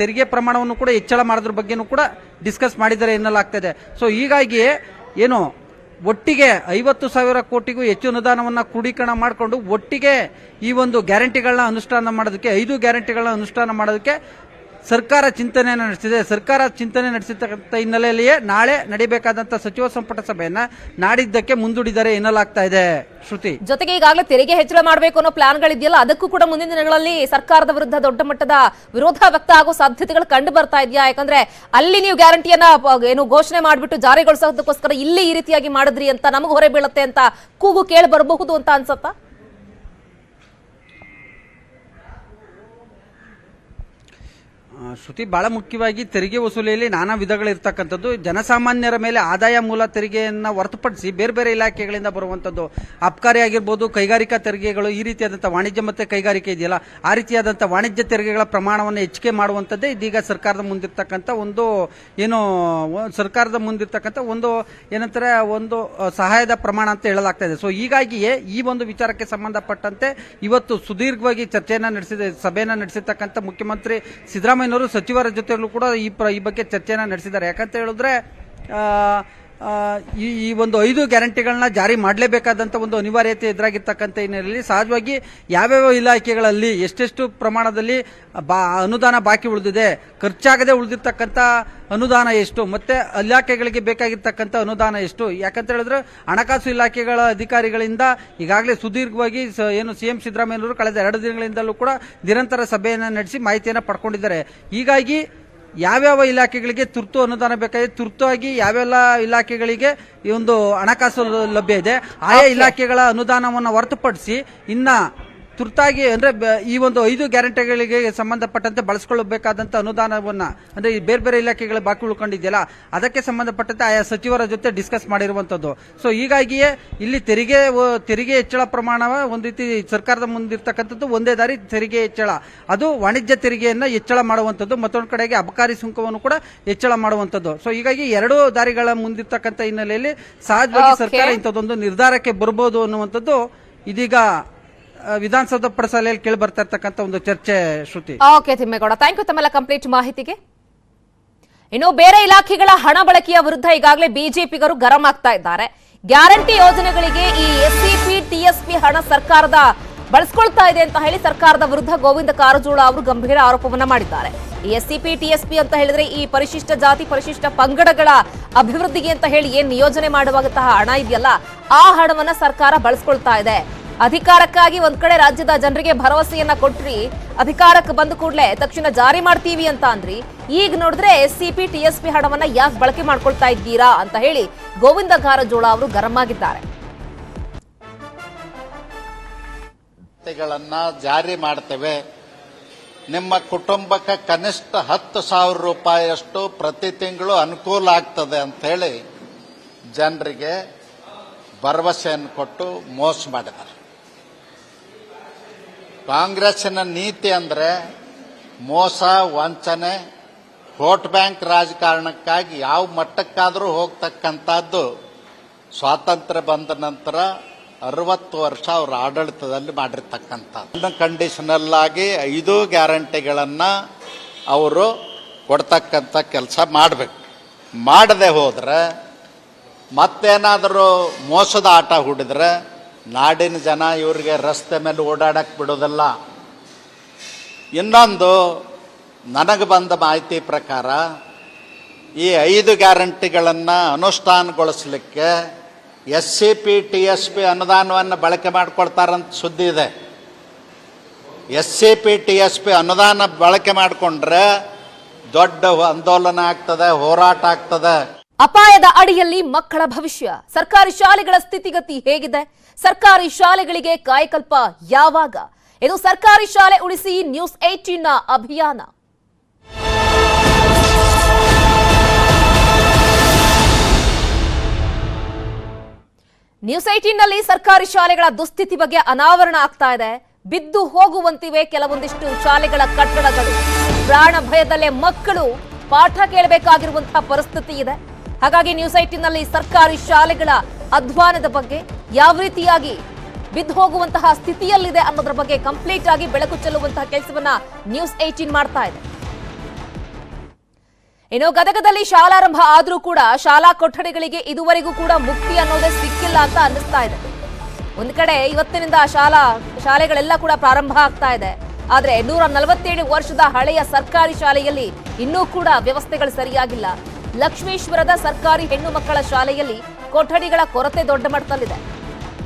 ತೆರಿಗೆ ಪ್ರಮಾಣವನ್ನು ಕೂಡ ಹೆಚ್ಚಳ ಮಾಡೋದ್ರ ಬಗ್ಗೆನೂ ಕೂಡ ಡಿಸ್ಕಸ್ ಮಾಡಿದ್ದಾರೆ ಎನ್ನಲಾಗ್ತದೆ. ಸೊ ಹೀಗಾಗಿ ಏನು ಒಟ್ಟಿಗೆ 50,000 ಕೋಟಿಗೂ ಹೆಚ್ಚು ಅನುದಾನವನ್ನು ಕ್ರೋಢೀಕರಣ ಮಾಡಿಕೊಂಡು ಒಟ್ಟಿಗೆ ಈ ಒಂದು ಗ್ಯಾರಂಟಿಗಳನ್ನ ಅನುಷ್ಠಾನ ಮಾಡೋದಕ್ಕೆ, 5 ಗ್ಯಾರಂಟಿಗಳನ್ನ ಅನುಷ್ಠಾನ ಮಾಡೋದಕ್ಕೆ ಸರ್ಕಾರ ಚಿಂತನೆ ನಡೆಸಿರ್ತಕ್ಕಂಥ ಹಿನ್ನೆಲೆಯಲ್ಲಿಯೇ ನಾಳೆ ನಡೀಬೇಕಾದಂತ ಸಚಿವ ಸಂಪುಟ ಸಭೆಯನ್ನ ನಾಡಿದ್ದಕ್ಕೆ ಮುಂದೂಡಿದರೆ ಎನ್ನಲಾಗ್ತಾ ಇದೆ. ಶ್ರುತಿ, ಜೊತೆಗೆ ಈಗಾಗಲೇ ತೆರಿಗೆ ಹೆಚ್ಚಳ ಮಾಡಬೇಕು ಅನ್ನೋ ಪ್ಲಾನ್ಗಳಿದೆಯಲ್ಲ, ಅದಕ್ಕೂ ಕೂಡ ಮುಂದಿನ ದಿನಗಳಲ್ಲಿ ಸರ್ಕಾರದ ವಿರುದ್ಧ ದೊಡ್ಡ ಮಟ್ಟದ ವಿರೋಧ ವ್ಯಕ್ತ ಆಗೋ ಸಾಧ್ಯತೆಗಳು ಕಂಡು ಬರ್ತಾ ಇದೆಯಾ? ಯಾಕಂದ್ರೆ ಅಲ್ಲಿ ನೀವು ಗ್ಯಾರಂಟಿಯನ್ನ ಏನು ಘೋಷಣೆ ಮಾಡಿಬಿಟ್ಟು ಜಾರಿಗೊಳಿಸೋದಕ್ಕೋಸ್ಕರ ಇಲ್ಲಿ ಈ ರೀತಿಯಾಗಿ ಮಾಡಿದ್ರಿ ಅಂತ ನಮಗೆ ಹೊರೆ ಬೀಳುತ್ತೆ ಅಂತ ಕೂಗು ಕೇಳಿ ಬರಬಹುದು ಅಂತ ಅನ್ಸತ್ತಾ? ಶ್ರುತಿ, ಬಹಳ ಮುಖ್ಯವಾಗಿ ತೆರಿಗೆ ವಸೂಲಿಯಲ್ಲಿ ನಾನಾ ವಿಧಗಳಿರ್ತಕ್ಕಂಥದ್ದು. ಜನಸಾಮಾನ್ಯರ ಮೇಲೆ ಆದಾಯ ಮೂಲ ತೆರಿಗೆಯನ್ನು ಹೊರತುಪಡಿಸಿ ಬೇರೆ ಬೇರೆ ಇಲಾಖೆಗಳಿಂದ ಬರುವಂಥದ್ದು, ಅಬ್ಕಾರಿ ಆಗಿರ್ಬೋದು, ಕೈಗಾರಿಕಾ ತೆರಿಗೆಗಳು, ಈ ರೀತಿಯಾದಂಥ ವಾಣಿಜ್ಯ ಮತ್ತು ಕೈಗಾರಿಕೆ ಇದೆಯಲ್ಲ, ಆ ರೀತಿಯಾದಂಥ ವಾಣಿಜ್ಯ ತೆರಿಗೆಗಳ ಪ್ರಮಾಣವನ್ನು ಹೆಚ್ಚಿಗೆ ಮಾಡುವಂಥದ್ದೇ ಇದೀಗ ಸರ್ಕಾರದ ಮುಂದಿರ್ತಕ್ಕಂಥ ಒಂದು ಏನಂತಾರೆ ಒಂದು ಸಹಾಯದ ಪ್ರಮಾಣ ಅಂತ ಹೇಳಲಾಗ್ತಾ ಇದೆ. ಸೊ ಹೀಗಾಗಿಯೇ ಈ ಒಂದು ವಿಚಾರಕ್ಕೆ ಸಂಬಂಧಪಟ್ಟಂತೆ ಇವತ್ತು ಸುದೀರ್ಘವಾಗಿ ಸಭೆಯನ್ನ ನಡೆಸಿರ್ತಕ್ಕಂಥ ಮುಖ್ಯಮಂತ್ರಿ ಸಿದ್ದರಾಮಯ್ಯನವರು ಸಚಿವರ ಜೊತೆಲೂ ಕೂಡ ಈ ಬಗ್ಗೆ ಚರ್ಚೆಯನ್ನ ನಡೆಸಿದ್ದಾರೆ. ಯಾಕಂತ ಹೇಳಿದ್ರೆ ಈ ಒಂದು 5 ಗ್ಯಾರಂಟಿಗಳನ್ನ ಜಾರಿ ಮಾಡಲೇಬೇಕಾದಂತ ಒಂದು ಅನಿವಾರ್ಯತೆ ಎದುರಾಗಿರ್ತಕ್ಕಂಥ ಹಿನ್ನೆಲೆಯಲ್ಲಿ ಸಹಜವಾಗಿ ಯಾವ್ಯಾವ ಇಲಾಖೆಗಳಲ್ಲಿ ಎಷ್ಟೆಷ್ಟು ಪ್ರಮಾಣದಲ್ಲಿ ಅನುದಾನ ಬಾಕಿ ಉಳಿದಿದೆ, ಖರ್ಚಾಗದೆ ಉಳಿದಿರ್ತಕ್ಕಂಥ ಅನುದಾನ ಎಷ್ಟು, ಮತ್ತೆ ಇಲಾಖೆಗಳಿಗೆ ಬೇಕಾಗಿರ್ತಕ್ಕಂಥ ಅನುದಾನ ಎಷ್ಟು. ಯಾಕಂತ ಹೇಳಿದ್ರೆ ಹಣಕಾಸು ಇಲಾಖೆಗಳ ಅಧಿಕಾರಿಗಳಿಂದ ಈಗಾಗಲೇ ಸುದೀರ್ಘವಾಗಿ ಏನು ಸಿಎಂ ಸಿದ್ದರಾಮಯ್ಯನವರು ಕಳೆದ 2 ದಿನಗಳಿಂದಲೂ ಕೂಡ ನಿರಂತರ ಸಭೆಯನ್ನು ನಡೆಸಿ ಮಾಹಿತಿಯನ್ನು ಪಡ್ಕೊಂಡಿದ್ದಾರೆ. ಹೀಗಾಗಿ ಯಾವ್ಯಾವ ಇಲಾಖೆಗಳಿಗೆ ತುರ್ತು ಅನುದಾನ ಬೇಕಾಗಿದೆ, ತುರ್ತಾಗಿ ಯಾವೆಲ್ಲ ಇಲಾಖೆಗಳಿಗೆ ಈ ಒಂದು ಹಣಕಾಸು ಲಭ್ಯ ಇದೆ, ಆಯಾ ಇಲಾಖೆಗಳ ಅನುದಾನವನ್ನು ಹೊರತುಪಡಿಸಿ ಇನ್ನ ತುರ್ತಾಗಿ ಅಂದ್ರೆ ಈ ಒಂದು 5 ಗ್ಯಾರಂಟಿಗಳಿಗೆ ಸಂಬಂಧಪಟ್ಟಂತೆ ಬಳಸಿಕೊಳ್ಳಬೇಕಾದಂತ ಅನುದಾನವನ್ನ ಅಂದ್ರೆ ಈ ಬೇರೆ ಬೇರೆ ಇಲಾಖೆಗಳ ಬಾಕಿ ಉಳ್ಕೊಂಡಿದೆಯಲ್ಲ, ಅದಕ್ಕೆ ಸಂಬಂಧಪಟ್ಟಂತೆ ಆಯಾ ಸಚಿವರ ಜೊತೆ ಡಿಸ್ಕಸ್ ಮಾಡಿರುವಂತದ್ದು. ಸೊ ಹೀಗಾಗಿಯೇ ಇಲ್ಲಿ ತೆರಿಗೆ ಹೆಚ್ಚಳ ಪ್ರಮಾಣ ಒಂದು ರೀತಿ ಸರ್ಕಾರದ ಮುಂದಿರ್ತಕ್ಕಂಥದ್ದು ಒಂದೇ ದಾರಿ ತೆರಿಗೆ ಹೆಚ್ಚಳ, ಅದು ವಾಣಿಜ್ಯ ತೆರಿಗೆಯನ್ನ ಹೆಚ್ಚಳ ಮಾಡುವಂತದ್ದು, ಮತ್ತೊಂದು ಕಡೆಗೆ ಅಬಕಾರಿ ಸುಂಕವನ್ನು ಕೂಡ ಹೆಚ್ಚಳ ಮಾಡುವಂತದ್ದು. ಸೊ ಹೀಗಾಗಿ 2 ದಾರಿಗಳ ಮುಂದಿರ್ತಕ್ಕಂಥ ಹಿನ್ನೆಲೆಯಲ್ಲಿ ಸಹಜವಾಗಿ ಸರ್ಕಾರ ಇಂಥದ್ದೊಂದು ನಿರ್ಧಾರಕ್ಕೆ ಬರಬಹುದು ಅನ್ನುವಂಥದ್ದು ಇದೀಗ ವಿಧಾನಸೌಧ ಪಡಸಾಲೆಯಲ್ಲಿ ಕೇಳಿ ಬರ್ತಾ ಇರ್ತಕ್ಕಂಥ ಒಂದು ಚರ್ಚೆ. ಶ್ರುತಿ, ಓಕೆ ತಿಮ್ಮೇಗೌಡ, ಥ್ಯಾಂಕ್ ಯು ತಮ್ಮೆಲ್ಲ ಕಂಪ್ಲೀಟ್ ಮಾಹಿತಿಗೆ. ಇನ್ನು ಬೇರೆ ಇಲಾಖೆಗಳ ಹಣ ಬಳಕೆಯ ವಿರುದ್ಧ ಈಗಾಗಲೇ ಬಿಜೆಪಿಗರು ಗರಂ ಆಗ್ತಾ ಇದ್ದಾರೆ. ಗ್ಯಾರಂಟಿ ಯೋಜನೆಗಳಿಗೆ ಈ ಎಸ್ಸಿಪಿ ಟಿಎಸ್ಪಿ ಹಣ ಸರ್ಕಾರದ ಬಳಸ್ಕೊಳ್ತಾ ಇದೆ ಅಂತ ಹೇಳಿ ಸರ್ಕಾರದ ವಿರುದ್ಧ ಗೋವಿಂದ ಕಾರಜೋಳ ಅವರು ಗಂಭೀರ ಆರೋಪವನ್ನ ಮಾಡಿದ್ದಾರೆ. ಈ ಎಸ್ಸಿಪಿ ಟಿಎಸ್ಪಿ ಅಂತ ಹೇಳಿದ್ರೆ ಈ ಪರಿಶಿಷ್ಟ ಜಾತಿ ಪರಿಶಿಷ್ಟ ಪಂಗಡಗಳ ಅಭಿವೃದ್ಧಿಗೆ ಅಂತ ಹೇಳಿ ಏನ್ ನಿಯೋಜನೆ ಮಾಡುವಂತಹ ಹಣ ಇದೆಯಲ್ಲ, ಆ ಹಣವನ್ನ ಸರ್ಕಾರ ಬಳಸ್ಕೊಳ್ತಾ ಇದೆ. ಅಧಿಕಾರಕ್ಕಾಗಿ ಒಂದ್ ಕಡೆ ರಾಜ್ಯದ ಜನರಿಗೆ ಭರವಸೆಯನ್ನ ಕೊಟ್ರಿ, ಅಧಿಕಾರಕ್ಕೆ ಬಂದ ಕೂಡಲೇ ತಕ್ಷಣ ಜಾರಿ ಮಾಡ್ತೀವಿ ಅಂತ ಅಂದ್ರಿ, ಈಗ ನೋಡಿದ್ರೆ ಎಸ್ಸಿಪಿ ಟಿಎಸ್ಪಿ ಹಣವನ್ನ ಯಾಕೆ ಬಳಕೆ ಮಾಡ್ಕೊಳ್ತಾ ಇದ್ದೀರಾ ಅಂತ ಹೇಳಿ ಗೋವಿಂದ ಕಾರಜೋಳ ಅವರು ಗರಂ ಆಗಿದ್ದಾರೆ. ಜಾರಿ ಮಾಡ್ತೇವೆ, ನಿಮ್ಮ ಕುಟುಂಬಕ್ಕೆ ಕನಿಷ್ಠ 10,000 ರೂಪಾಯಿಯಷ್ಟು ಪ್ರತಿ ತಿಂಗಳು ಅನುಕೂಲ ಆಗ್ತದೆ ಅಂತ ಹೇಳಿ ಜನರಿಗೆ ಭರವಸೆಯನ್ನು ಕೊಟ್ಟು ಮೋಸ ಮಾಡಿದ್ದಾರೆ. ಕಾಂಗ್ರೆಸ್ಸಿನ ನೀತಿ ಅಂದ್ರೆ ಮೋಸ, ವಂಚನೆ, ವೋಟ್ ಬ್ಯಾಂಕ್ ರಾಜಕಾರಣಕ್ಕಾಗಿ ಯಾವ ಮಟ್ಟಕ್ಕಾದರೂ ಹೋಗ್ತಕ್ಕಂಥದ್ದು. ಸ್ವಾತಂತ್ರ್ಯ ಬಂದ ನಂತರ 60 ವರ್ಷ ಅವರ ಆಡಳಿತದಲ್ಲಿ ಮಾಡಿರ್ತಕ್ಕಂಥದ್ದು. ಕಂಡೀಷನಲ್ ಆಗಿ 5 ಗ್ಯಾರಂಟಿಗಳನ್ನ ಅವರು ಕೊಡ್ತಕ್ಕಂಥ ಕೆಲಸ ಮಾಡಬೇಕು. ಮಾಡದೆ ಹೋದ್ರೆ ಮತ್ತೇನಾದರೂ ಮೋಸದ ಆಟ ಹೂಡಿದ್ರೆ ನಾಡಿನ ಜನ ಇವರಿಗೆ ರಸ್ತೆ ಮೇಲೆ ಓಡಾಡಕ್ಕೆ ಬಿಡೋದಿಲ್ಲ. ಇನ್ನೊಂದು, ನನಗೆ ಬಂದ ಮಾಹಿತಿ ಪ್ರಕಾರ ಈ 5 ಗ್ಯಾರಂಟಿಗಳನ್ನು ಅನುಷ್ಠಾನಗೊಳಿಸಲಿಕ್ಕೆ ಎಸ್ಸಿಪಿ ಟಿಎಸ್ಪಿ ಅನುದಾನವನ್ನು ಬಳಕೆ ಮಾಡಿಕೊಳ್ತಾರಂತ ಸುದ್ದಿ ಇದೆ. SCP TSP ಅನುದಾನ ಬಳಕೆ ಮಾಡಿಕೊಂಡ್ರೆ ದೊಡ್ಡ ಆಂದೋಲನ ಆಗ್ತದೆ, ಹೋರಾಟ ಆಗ್ತದೆ. ಅಪಾಯದ ಅಡಿಯಲ್ಲಿ ಮಕ್ಕಳ ಭವಿಷ್ಯ. ಸರ್ಕಾರಿ ಶಾಲೆಗಳ ಸ್ಥಿತಿಗತಿ ಹೇಗಿದೆ? ಸರ್ಕಾರಿ ಶಾಲೆಗಳಿಗೆ ಕಾಯಕಲ್ಪ ಯಾವಾಗ? ಇದು ಸರ್ಕಾರಿ ಶಾಲೆ ಉಳಿಸಿ ನ್ಯೂಸ್ 18ನ ಅಭಿಯಾನ. ನ್ಯೂಸ್ 18ನಲ್ಲಿ ಸರ್ಕಾರಿ ಶಾಲೆಗಳ ದುಸ್ಥಿತಿ ಬಗ್ಗೆ ಅನಾವರಣ ಆಗ್ತಾ ಇದೆ. ಬಿದ್ದು ಹೋಗುವಂತಿವೆ ಕೆಲವೊಂದಿಷ್ಟು ಶಾಲೆಗಳ ಕಟ್ಟಡಗಳು. ಪ್ರಾಣ ಭಯದಲ್ಲೇ ಮಕ್ಕಳು ಪಾಠ ಕೇಳಬೇಕಾಗಿರುವಂತಹ ಪರಿಸ್ಥಿತಿ ಇದೆ. ಹಾಗಾಗಿ ನ್ಯೂಸ್ 18ನಲ್ಲಿ ಸರ್ಕಾರಿ ಶಾಲೆಗಳ ಅಧ್ವಾನದ ಬಗ್ಗೆ, ಯಾವ ರೀತಿಯಾಗಿ ಬಿದ್ದು ಹೋಗುವಂತಹ ಸ್ಥಿತಿಯಲ್ಲಿದೆ ಅನ್ನೋದ್ರ ಬಗ್ಗೆ ಕಂಪ್ಲೀಟ್ ಆಗಿ ಬೆಳಕು ಚೆಲ್ಲುವಂತಹ ಕೆಲಸವನ್ನ ನ್ಯೂಸ್ 18 ಮಾಡ್ತಾ ಇದೆ. ಇನ್ನು ಗದಗದಲ್ಲಿ ಶಾಲಾರಂಭ ಆದ್ರೂ ಕೂಡ ಶಾಲಾ ಕೊಠಡಿಗಳಿಗೆ ಇದುವರೆಗೂ ಕೂಡ ಮುಕ್ತಿ ಅನ್ನೋದೇ ಸಿಕ್ಕಿಲ್ಲ ಅಂತ ಅನ್ನಿಸ್ತಾ ಇದೆ. ಒಂದ್ ಕಡೆ ಇವತ್ತಿನಿಂದ ಶಾಲೆಗಳೆಲ್ಲ ಕೂಡ ಪ್ರಾರಂಭ ಆಗ್ತಾ ಇದೆ. ಆದ್ರೆ 147 ವರ್ಷದ ಹಳೆಯ ಸರ್ಕಾರಿ ಶಾಲೆಯಲ್ಲಿ ಇನ್ನೂ ಕೂಡ ವ್ಯವಸ್ಥೆಗಳು ಸರಿಯಾಗಿಲ್ಲ. ಲಕ್ಷ್ಮೇಶ್ವರದ ಸರ್ಕಾರಿ ಹೆಣ್ಣು ಮಕ್ಕಳ ಶಾಲೆಯಲ್ಲಿ ಕೊಠಡಿಗಳ ಕೊರತೆ ದೊಡ್ಡ ಮಟ್ಟದಲ್ಲಿದೆ.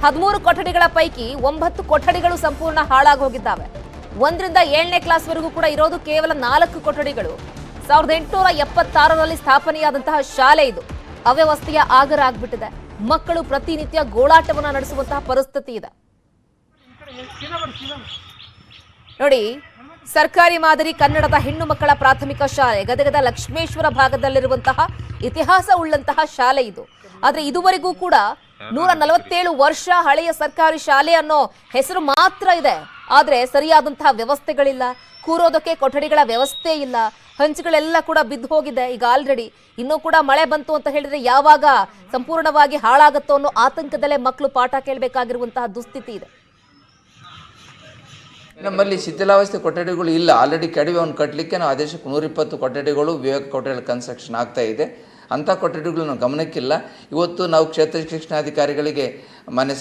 13 ಕೊಠಡಿಗಳ ಪೈಕಿ 9 ಕೊಠಡಿಗಳು ಸಂಪೂರ್ಣ ಹಾಳಾಗಿ ಹೋಗಿದ್ದಾವೆ. 1ರಿಂದ 7ನೇ ಕ್ಲಾಸ್ವರೆಗೂ ಕೂಡ ಇರೋದು ಕೇವಲ 4 ಕೊಠಡಿಗಳು. 1876ರಲ್ಲಿ ಸ್ಥಾಪನೆಯಾದಂತಹ ಶಾಲೆ ಇದು ಅವ್ಯವಸ್ಥೆಯ ಆಗರ ಆಗ್ಬಿಟ್ಟಿದೆ. ಮಕ್ಕಳು ಪ್ರತಿನಿತ್ಯ ಗೋಳಾಟವನ್ನ ನಡೆಸುವಂತಹ ಪರಿಸ್ಥಿತಿ ಇದೆ. ನೋಡಿ, ಸರ್ಕಾರಿ ಮಾದರಿ ಕನ್ನಡದ ಹೆಣ್ಣು ಮಕ್ಕಳ ಪ್ರಾಥಮಿಕ ಶಾಲೆ ಗದಗದ ಲಕ್ಷ್ಮೇಶ್ವರ ಭಾಗದಲ್ಲಿರುವಂತಹ ಇತಿಹಾಸ ಉಳ್ಳಂತಹ ಶಾಲೆ ಇದು. ಆದ್ರೆ ಇದುವರೆಗೂ ಕೂಡ 147 ವರ್ಷ ಹಳೆಯ ಸರ್ಕಾರಿ ಶಾಲೆ ಅನ್ನೋ ಹೆಸರು ಮಾತ್ರ ಇದೆ. ಆದ್ರೆ ಸರಿಯಾದಂತಹ ವ್ಯವಸ್ಥೆಗಳಿಲ್ಲ, ಕೂರೋದಕ್ಕೆ ಕೊಠಡಿಗಳ ವ್ಯವಸ್ಥೆ ಇಲ್ಲ, ಹಂಚುಗಳೆಲ್ಲ ಕೂಡ ಬಿದ್ದು ಹೋಗಿದೆ. ಈಗ ಆಲ್ರೆಡಿ ಇನ್ನೂ ಕೂಡ ಮಳೆ ಬಂತು ಅಂತ ಹೇಳಿದ್ರೆ ಯಾವಾಗ ಸಂಪೂರ್ಣವಾಗಿ ಹಾಳಾಗುತ್ತೋ ಅನ್ನೋ ಆತಂಕದಲ್ಲೇ ಮಕ್ಕಳು ಪಾಠ ಕೇಳಬೇಕಾಗಿರುವಂತಹ ದುಸ್ಥಿತಿ ಇದೆ. ನಮ್ಮಲ್ಲಿ ಶಿಥಿಲಾವಸ್ಥೆ ಕೊಠಡಿಗಳು ಇಲ್ಲ. ಆಲ್ರೆಡಿ ಕೆಡವಿ ಒಂದು ಕಟ್ಟಲಿಕ್ಕೆ ನಾವು ಆದೇಶಕ್ಕೆ 120 ಕೊಠಡಿಗಳು ವಿವೇಕ ಕೊಠಡಿಗಳ ಕನ್ಸ್ಟ್ರಕ್ಷನ್ ಆಗ್ತಾ ಇದೆ. ಅಂಥ ಕೊಠಡಿಗಳು ಗಮನಕ್ಕಿಲ್ಲ. ಇವತ್ತು ನಾವು ಕ್ಷೇತ್ರ ಶಿಕ್ಷಣಾಧಿಕಾರಿಗಳಿಗೆ ಮಾನ್ಯ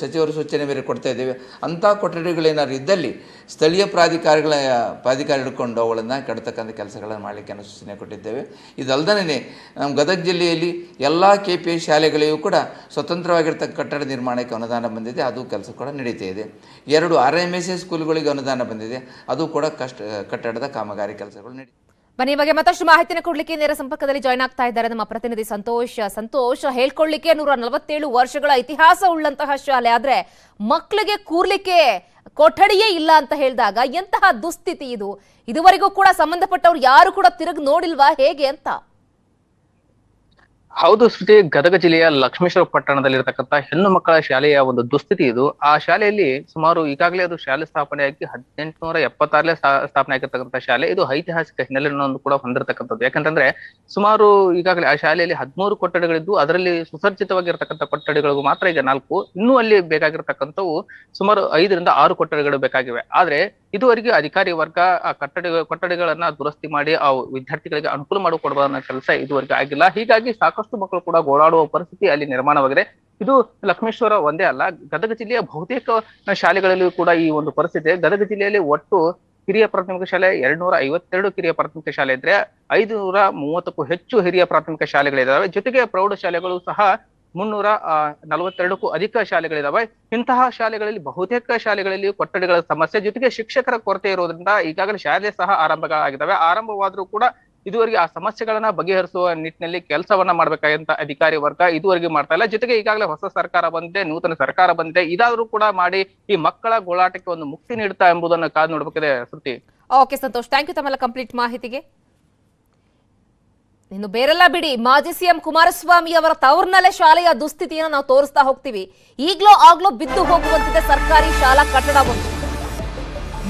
ಸಚಿವರು ಸೂಚನೆ ಮೇರೆಗೆ ಕೊಡ್ತಾ ಇದ್ದೇವೆ. ಅಂಥ ಕೊಠಡಿಗಳೇನಾದ್ರು ಇದ್ದಲ್ಲಿ ಸ್ಥಳೀಯ ಪ್ರಾಧಿಕಾರ ಹಿಡ್ಕೊಂಡು ಅವುಗಳನ್ನು ಕೆಡತಕ್ಕಂಥ ಕೆಲಸಗಳನ್ನು ಮಾಡಲಿಕ್ಕೆ ನಾವು ಸೂಚನೆ ಕೊಟ್ಟಿದ್ದೇವೆ. ಇದಲ್ಲದೇ ನಮ್ಮ ಗದಗ ಜಿಲ್ಲೆಯಲ್ಲಿ ಎಲ್ಲ KPI ಶಾಲೆಗಳಿಗೂ ಕೂಡ ಸ್ವತಂತ್ರವಾಗಿರ್ತಕ್ಕ ಕಟ್ಟಡ ನಿರ್ಮಾಣಕ್ಕೆ ಅನುದಾನ ಬಂದಿದೆ. ಅದು ಕೆಲಸ ಕೂಡ ನಡೀತಾ ಇದೆ. 2 RMSA ಸ್ಕೂಲ್ಗಳಿಗೆ ಅನುದಾನ ಬಂದಿದೆ. ಅದು ಕೂಡ ಕಟ್ಟಡದ ಕಾಮಗಾರಿ ಕೆಲಸಗಳು ನಡೀತಿದೆ. ಬನ್ನಿ, ಬಗ್ಗೆ ಮತ್ತಷ್ಟು ಮಾಹಿತಿನ ಕೊಡ್ಲಿಕ್ಕೆ ನೇರ ಸಂಪರ್ಕದಲ್ಲಿ ಜಾಯ್ನ್ ಆಗ್ತಾ ಇದ್ದಾರೆ ನಮ್ಮ ಪ್ರತಿನಿಧಿ ಸಂತೋಷ್. ಹೇಳ್ಕೊಳ್ಳಿಕ್ಕೆ 147 ವರ್ಷಗಳ ಇತಿಹಾಸ ಉಳ್ಳಂತಹ ಶಾಲೆ, ಆದ್ರೆ ಮಕ್ಕಳಿಗೆ ಕೂರ್ಲಿಕ್ಕೆ ಕೊಠಡಿಯೇ ಇಲ್ಲ ಅಂತ ಹೇಳಿದಾಗ ಎಂತಹ ದುಸ್ಥಿತಿ ಇದು? ಇದುವರೆಗೂ ಕೂಡ ಸಂಬಂಧಪಟ್ಟವ್ರು ಯಾರು ಕೂಡ ತಿರುಗಿ ನೋಡಿಲ್ವಾ ಹೇಗೆ ಅಂತ? ಹೌದು ಶ್ರುತಿ, ಗದಗ ಜಿಲ್ಲೆಯ ಲಕ್ಷ್ಮೇಶ್ವರ ಪಟ್ಟಣದಲ್ಲಿರತಕ್ಕಂಥ ಹೆಣ್ಣು ಮಕ್ಕಳ ಶಾಲೆಯ ಒಂದು ದುಸ್ಥಿತಿ ಇದು. ಆ ಶಾಲೆಯಲ್ಲಿ ಸುಮಾರು ಈಗಾಗಲೇ ಅದು ಶಾಲೆ ಸ್ಥಾಪನೆಯಾಗಿ 1876ರಲ್ಲಿ ಸ್ಥಾಪನೆ ಆಗಿರ್ತಕ್ಕಂಥ ಶಾಲೆ. ಇದು ಐತಿಹಾಸಿಕ ಹಿನ್ನೆಲೆಯನ್ನು ಕೂಡ ಹೊಂದಿರತಕ್ಕಂಥದ್ದು. ಯಾಕಂತಂದ್ರೆ ಸುಮಾರು ಈಗಾಗಲೇ ಆ ಶಾಲೆಯಲ್ಲಿ 13 ಕೊಠಡಿಗಳಿದ್ದು ಅದರಲ್ಲಿ ಸುಸಜ್ಜಿತವಾಗಿರ್ತಕ್ಕಂಥ ಕೊಠಡಿಗಳಿಗೂ ಮಾತ್ರ ಈಗ 4. ಇನ್ನೂ ಅಲ್ಲಿ ಬೇಕಾಗಿರ್ತಕ್ಕಂಥವು ಸುಮಾರು 5ರಿಂದ 6 ಕೊಠಡಿಗಳು ಬೇಕಾಗಿವೆ. ಆದ್ರೆ ಇದುವರೆಗೆ ಅಧಿಕಾರಿ ವರ್ಗ ಆ ಕೊಠಡಿಗಳನ್ನ ದುರಸ್ತಿ ಮಾಡಿ ಆ ವಿದ್ಯಾರ್ಥಿಗಳಿಗೆ ಅನುಕೂಲ ಮಾಡಿಕೊಡುವ ಕೆಲಸ ಇದುವರೆಗೆ ಆಗಿಲ್ಲ. ಹೀಗಾಗಿ ಸಾಕಷ್ಟು ಮಕ್ಕಳು ಕೂಡ ಗೋಳಾಡುವ ಪರಿಸ್ಥಿತಿ ಅಲ್ಲಿ ನಿರ್ಮಾಣವಾಗಿದೆ. ಇದು ಲಕ್ಷ್ಮೇಶ್ವರ ಒಂದೇ ಅಲ್ಲ, ಗದಗ ಜಿಲ್ಲೆಯ ಬಹುತೇಕ ಶಾಲೆಗಳಲ್ಲಿಯೂ ಕೂಡ ಈ ಒಂದು ಪರಿಸ್ಥಿತಿ. ಗದಗ ಜಿಲ್ಲೆಯಲ್ಲಿ ಒಟ್ಟು ಹಿರಿಯ ಪ್ರಾಥಮಿಕ ಶಾಲೆ 252 ಕಿರಿಯ ಪ್ರಾಥಮಿಕ ಶಾಲೆ ಇದ್ರೆ 530ಕ್ಕೂ ಹೆಚ್ಚು ಹಿರಿಯ ಪ್ರಾಥಮಿಕ ಶಾಲೆಗಳಿದಾವೆ. ಜೊತೆಗೆ ಪ್ರೌಢಶಾಲೆಗಳು ಸಹ 342ಕ್ಕೂ ಅಧಿಕ ಶಾಲೆಗಳಿದಾವೆ. ಇಂತಹ ಶಾಲೆಗಳಲ್ಲಿ ಬಹುತೇಕ ಶಾಲೆಗಳಲ್ಲಿ ಕೊಠಡಿಗಳ ಸಮಸ್ಯೆ ಜೊತೆಗೆ ಶಿಕ್ಷಕರ ಕೊರತೆ ಇರೋದ್ರಿಂದ ಈಗಾಗಲೇ ಶಾಲೆ ಸಹ ಆರಂಭವಾಗಿದ್ದಾವೆ. ಆರಂಭವಾದ್ರೂ ಕೂಡ ಇದುವರೆಗೆ ಆ ಸಮಸ್ಯೆಗಳನ್ನ ಬಗೆಹರಿಸುವ ನಿಟ್ಟಿನಲ್ಲಿ ಕೆಲಸವನ್ನ ಮಾಡ್ಬೇಕಾದಂತ ಅಧಿಕಾರಿ ವರ್ಗ ಇದುವರೆಗೆ ಮಾಡ್ತಾ ಇಲ್ಲ. ಜೊತೆಗೆ ಈಗಾಗಲೇ ಹೊಸ ಸರ್ಕಾರ ಬಂದಿದೆ, ನೂತನ ಸರ್ಕಾರ ಬಂದಿದೆ. ಇದಾದ್ರೂ ಕೂಡ ಮಾಡಿ ಈ ಮಕ್ಕಳ ಗೋಳಾಟಕ್ಕೆ ಒಂದು ಮುಕ್ತಿ ನೀಡುತ್ತಾ ಎಂಬುದನ್ನು ಕಾದು ನೋಡ್ಬೇಕಿದೆ. ಶ್ರುತಿ. ಓಕೆ ಸಂತೋಷ್, ಥ್ಯಾಂಕ್ ಯು ತಮ್ಮೆಲ್ಲ ಕಂಪ್ಲೀಟ್ ಮಾಹಿತಿಗೆ. ಇನ್ನು ಬೇರೆಲ್ಲ ಬಿಡಿ, ಮಾಜಿ ಸಿಎಂ ಕುಮಾರಸ್ವಾಮಿ ಅವರ ತವರಿನಲ್ಲೇ ಶಾಲೆಯ ದುಸ್ಥಿತಿಯನ್ನು ನಾವು ತೋರಿಸ್ತಾ ಹೋಗ್ತೀವಿ. ಈಗ್ಲೋ ಆಗ್ಲೋ ಬಿದ್ದು ಹೋಗುವಂತಿದೆ ಸರ್ಕಾರಿ ಶಾಲಾ ಕಟ್ಟಡ ಒಂದು.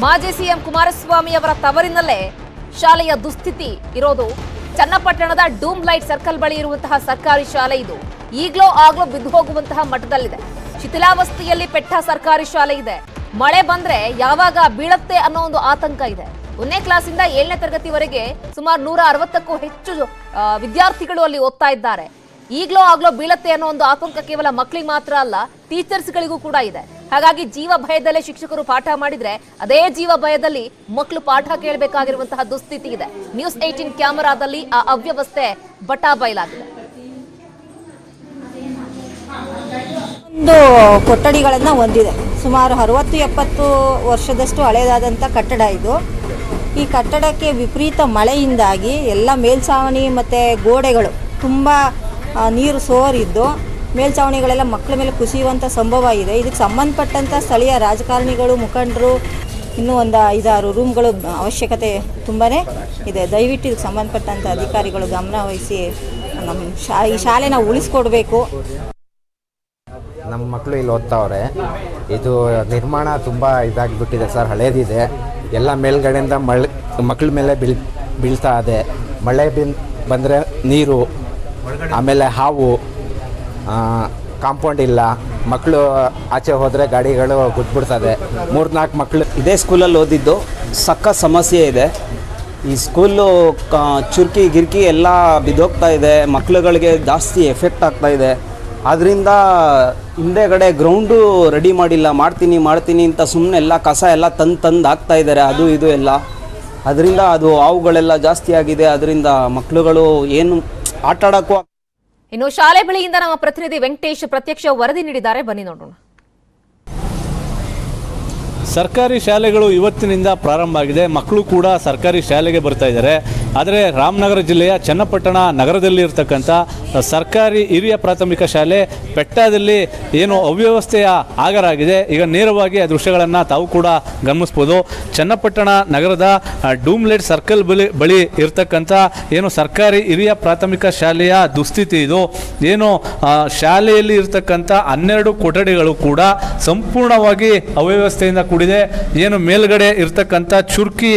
ಮಾಜಿ ಸಿಎಂ ಕುಮಾರಸ್ವಾಮಿ ಅವರ ತವರಿನಲ್ಲೇ ಶಾಲೆಯ ದುಸ್ಥಿತಿ ಇರೋದು. ಚನ್ನಪಟ್ಟಣದ ಡೂಮ್ ಲೈಟ್ ಸರ್ಕಲ್ ಬಳಿ ಇರುವಂತಹ ಸರ್ಕಾರಿ ಶಾಲೆ ಇದು. ಈಗ್ಲೋ ಆಗ್ಲೋ ಬಿದ್ದು ಹೋಗುವಂತಹ ಮಟ್ಟದಲ್ಲಿದೆ. ಶಿಥಿಲಾವಸ್ಥೆಯಲ್ಲಿ ಪೆಟ್ಟ ಸರ್ಕಾರಿ ಶಾಲೆ ಇದೆ. ಮಳೆ ಬಂದ್ರೆ ಯಾವಾಗ ಬೀಳತ್ತೆ ಅನ್ನೋ ಒಂದು ಆತಂಕ ಇದೆ. 1ನೇ ಕ್ಲಾಸಿಂದ 7ನೇ ತರಗತಿವರೆಗೆ ಸುಮಾರು 160ಕ್ಕೂ ಹೆಚ್ಚು ವಿದ್ಯಾರ್ಥಿಗಳು ಅಲ್ಲಿ ಓದ್ತಾ ಇದ್ದಾರೆ. ಈಗ್ಲೋ ಆಗ್ಲೋ ಬೀಳತ್ತೆ ಅನ್ನೋ ಒಂದು ಆತಂಕ ಕೇವಲ ಮಕ್ಕಳಿಗೆ ಮಾತ್ರ ಅಲ್ಲ, ಟೀಚರ್ಸ್ಗಳಿಗೂ ಕೂಡ ಇದೆ. ಹಾಗಾಗಿ ಜೀವ ಭಯದಲ್ಲೇ ಶಿಕ್ಷಕರು ಪಾಠ ಮಾಡಿದ್ರೆ ಅದೇ ಜೀವ ಭಯದಲ್ಲಿ ಮಕ್ಕಳು ಪಾಠ ಕೇಳಬೇಕಾಗಿರುವಂತಹ ದುಸ್ಥಿತಿ ಇದೆ. ನ್ಯೂಸ್ 18 ಕ್ಯಾಮೆರಾದಲ್ಲಿ ಆ ಅವ್ಯವಸ್ಥೆ ಬಟಾ ಬಯಲಾಗಿದೆ. ಒಂದು ಕೊಠಡಿಗಳನ್ನು ಹೊಂದಿದೆ. ಸುಮಾರು 60-70 ವರ್ಷದಷ್ಟು ಹಳೆಯದಾದಂಥ ಕಟ್ಟಡ ಇದು. ಈ ಕಟ್ಟಡಕ್ಕೆ ವಿಪರೀತ ಮಳೆಯಿಂದಾಗಿ ಎಲ್ಲ ಮೇಲ್ಛಾವಣಿ ಮತ್ತು ಗೋಡೆಗಳು ತುಂಬ ನೀರು ಸೋರಿದ್ದು ಮೇಲ್ಛಾವಣಿಗಳೆಲ್ಲ ಮಕ್ಕಳ ಮೇಲೆ ಕುಸಿಯುವಂಥ ಸಂಭವ ಇದೆ. ಇದಕ್ಕೆ ಸಂಬಂಧಪಟ್ಟಂಥ ಸ್ಥಳೀಯ ರಾಜಕಾರಣಿಗಳು, ಮುಖಂಡರು, ಇನ್ನೂ ಒಂದು 5-6 ರೂಮ್ಗಳು ಅವಶ್ಯಕತೆ ತುಂಬಾ ಇದೆ. ದಯವಿಟ್ಟು ಇದಕ್ಕೆ ಸಂಬಂಧಪಟ್ಟಂಥ ಅಧಿಕಾರಿಗಳು ಗಮನ ವಹಿಸಿ ನಮ್ಮ ಈ ಶಾಲೆನ ಉಳಿಸ್ಕೊಡ್ಬೇಕು. ನಮ್ಮ ಮಕ್ಕಳು ಇಲ್ಲಿ ಓದ್ತಾವ್ರೆ. ಇದು ನಿರ್ಮಾಣ ತುಂಬ ಇದಾಗಿಬಿಟ್ಟಿದೆ ಸರ್, ಹಳೇದಿದೆ. ಎಲ್ಲ ಮೇಲ್ಗಡೆಯಿಂದ ಮಕ್ಕಳ ಮೇಲೆ ಬೀಳ್ತಾ ಇದೆ. ಮಳೆ ಬಂದರೆ ನೀರು, ಆಮೇಲೆ ಹಾವು, ಕಾಂಪೌಂಡ್ ಇಲ್ಲ, ಮಕ್ಕಳು ಆಚೆ ಹೋದರೆ ಗಾಡಿಗಳು ಗುದ್ಬಿಡ್ತದೆ. 3-4 ಮಕ್ಕಳು ಇದೇ ಸ್ಕೂಲಲ್ಲಿ ಓದಿದ್ದು. ಸಕ್ಕ ಸಮಸ್ಯೆ ಇದೆ. ಈ ಸ್ಕೂಲು ಚುರುಕಿ ಗಿರ್ಕಿ ಎಲ್ಲ ಬಿದ್ದೋಗ್ತಾ ಇದೆ. ಮಕ್ಕಳುಗಳಿಗೆ ಜಾಸ್ತಿ ಎಫೆಕ್ಟ್ ಆಗ್ತಾ ಇದೆ. ಆದ್ದರಿಂದ ಹಿಂದೆಗಡೆ ಗ್ರೌಂಡು ರೆಡಿ ಮಾಡಿಲ್ಲ. ಮಾಡ್ತೀನಿ ಅಂತ ಸುಮ್ಮನೆ ಎಲ್ಲ ಕಸ ಎಲ್ಲ ತಂದು ಹಾಕ್ತಾ ಇದ್ದಾರೆ, ಅದು ಇದು ಎಲ್ಲ. ಅದರಿಂದ ಅದು ಹಾವುಗಳೆಲ್ಲ ಜಾಸ್ತಿ ಆಗಿದೆ. ಅದರಿಂದ ಮಕ್ಕಳುಗಳು ಏನು ಆಟ ಆಡೋಕ್ಕೂ. ಇನ್ನು ಶಾಲೆ ಬಳಿಯಿಂದ ನಮ್ಮ ಪ್ರತಿನಿಧಿ ವೆಂಕಟೇಶ್ ಪ್ರತ್ಯಕ್ಷ ವರದಿ ನೀಡಿದ್ದಾರೆ, ಬನ್ನಿ ನೋಡೋಣ. ಸರ್ಕಾರಿ ಶಾಲೆಗಳು ಇವತ್ತಿನಿಂದ ಪ್ರಾರಂಭ ಆಗಿದೆ. ಮಕ್ಕಳು ಕೂಡ ಸರ್ಕಾರಿ ಶಾಲೆಗೆ ಬರ್ತಾ ಇದ್ದಾರೆ. ಆದರೆ ರಾಮನಗರ ಜಿಲ್ಲೆಯ ಚನ್ನಪಟ್ಟಣ ನಗರದಲ್ಲಿ ಇರತಕ್ಕಂಥ ಸರ್ಕಾರಿ ಹಿರಿಯ ಪ್ರಾಥಮಿಕ ಶಾಲೆ ಪೆಟ್ಟಾದಲ್ಲಿ ಏನು ಅವ್ಯವಸ್ಥೆಯ ಆಗರಾಗಿದೆ. ಈಗ ನೇರವಾಗಿ ಆ ದೃಶ್ಯಗಳನ್ನು ತಾವು ಕೂಡ ಗಮನಿಸ್ಬೋದು. ಚನ್ನಪಟ್ಟಣ ನಗರದ ಡೂಮ್ಲೆಟ್ ಸರ್ಕಲ್ ಬಳಿ ಇರತಕ್ಕಂಥ ಏನು ಸರ್ಕಾರಿ ಹಿರಿಯ ಪ್ರಾಥಮಿಕ ಶಾಲೆಯ ದುಸ್ಥಿತಿ ಇದು. ಏನು ಶಾಲೆಯಲ್ಲಿ ಇರತಕ್ಕಂಥ 12 ಕೊಠಡಿಗಳು ಕೂಡ ಸಂಪೂರ್ಣವಾಗಿ ಅವ್ಯವಸ್ಥೆಯಿಂದ ಕೂಡಿದೆ. ಏನು ಮೇಲ್ಗಡೆ ಇರತಕ್ಕಂಥ ಚುರ್ಕಿ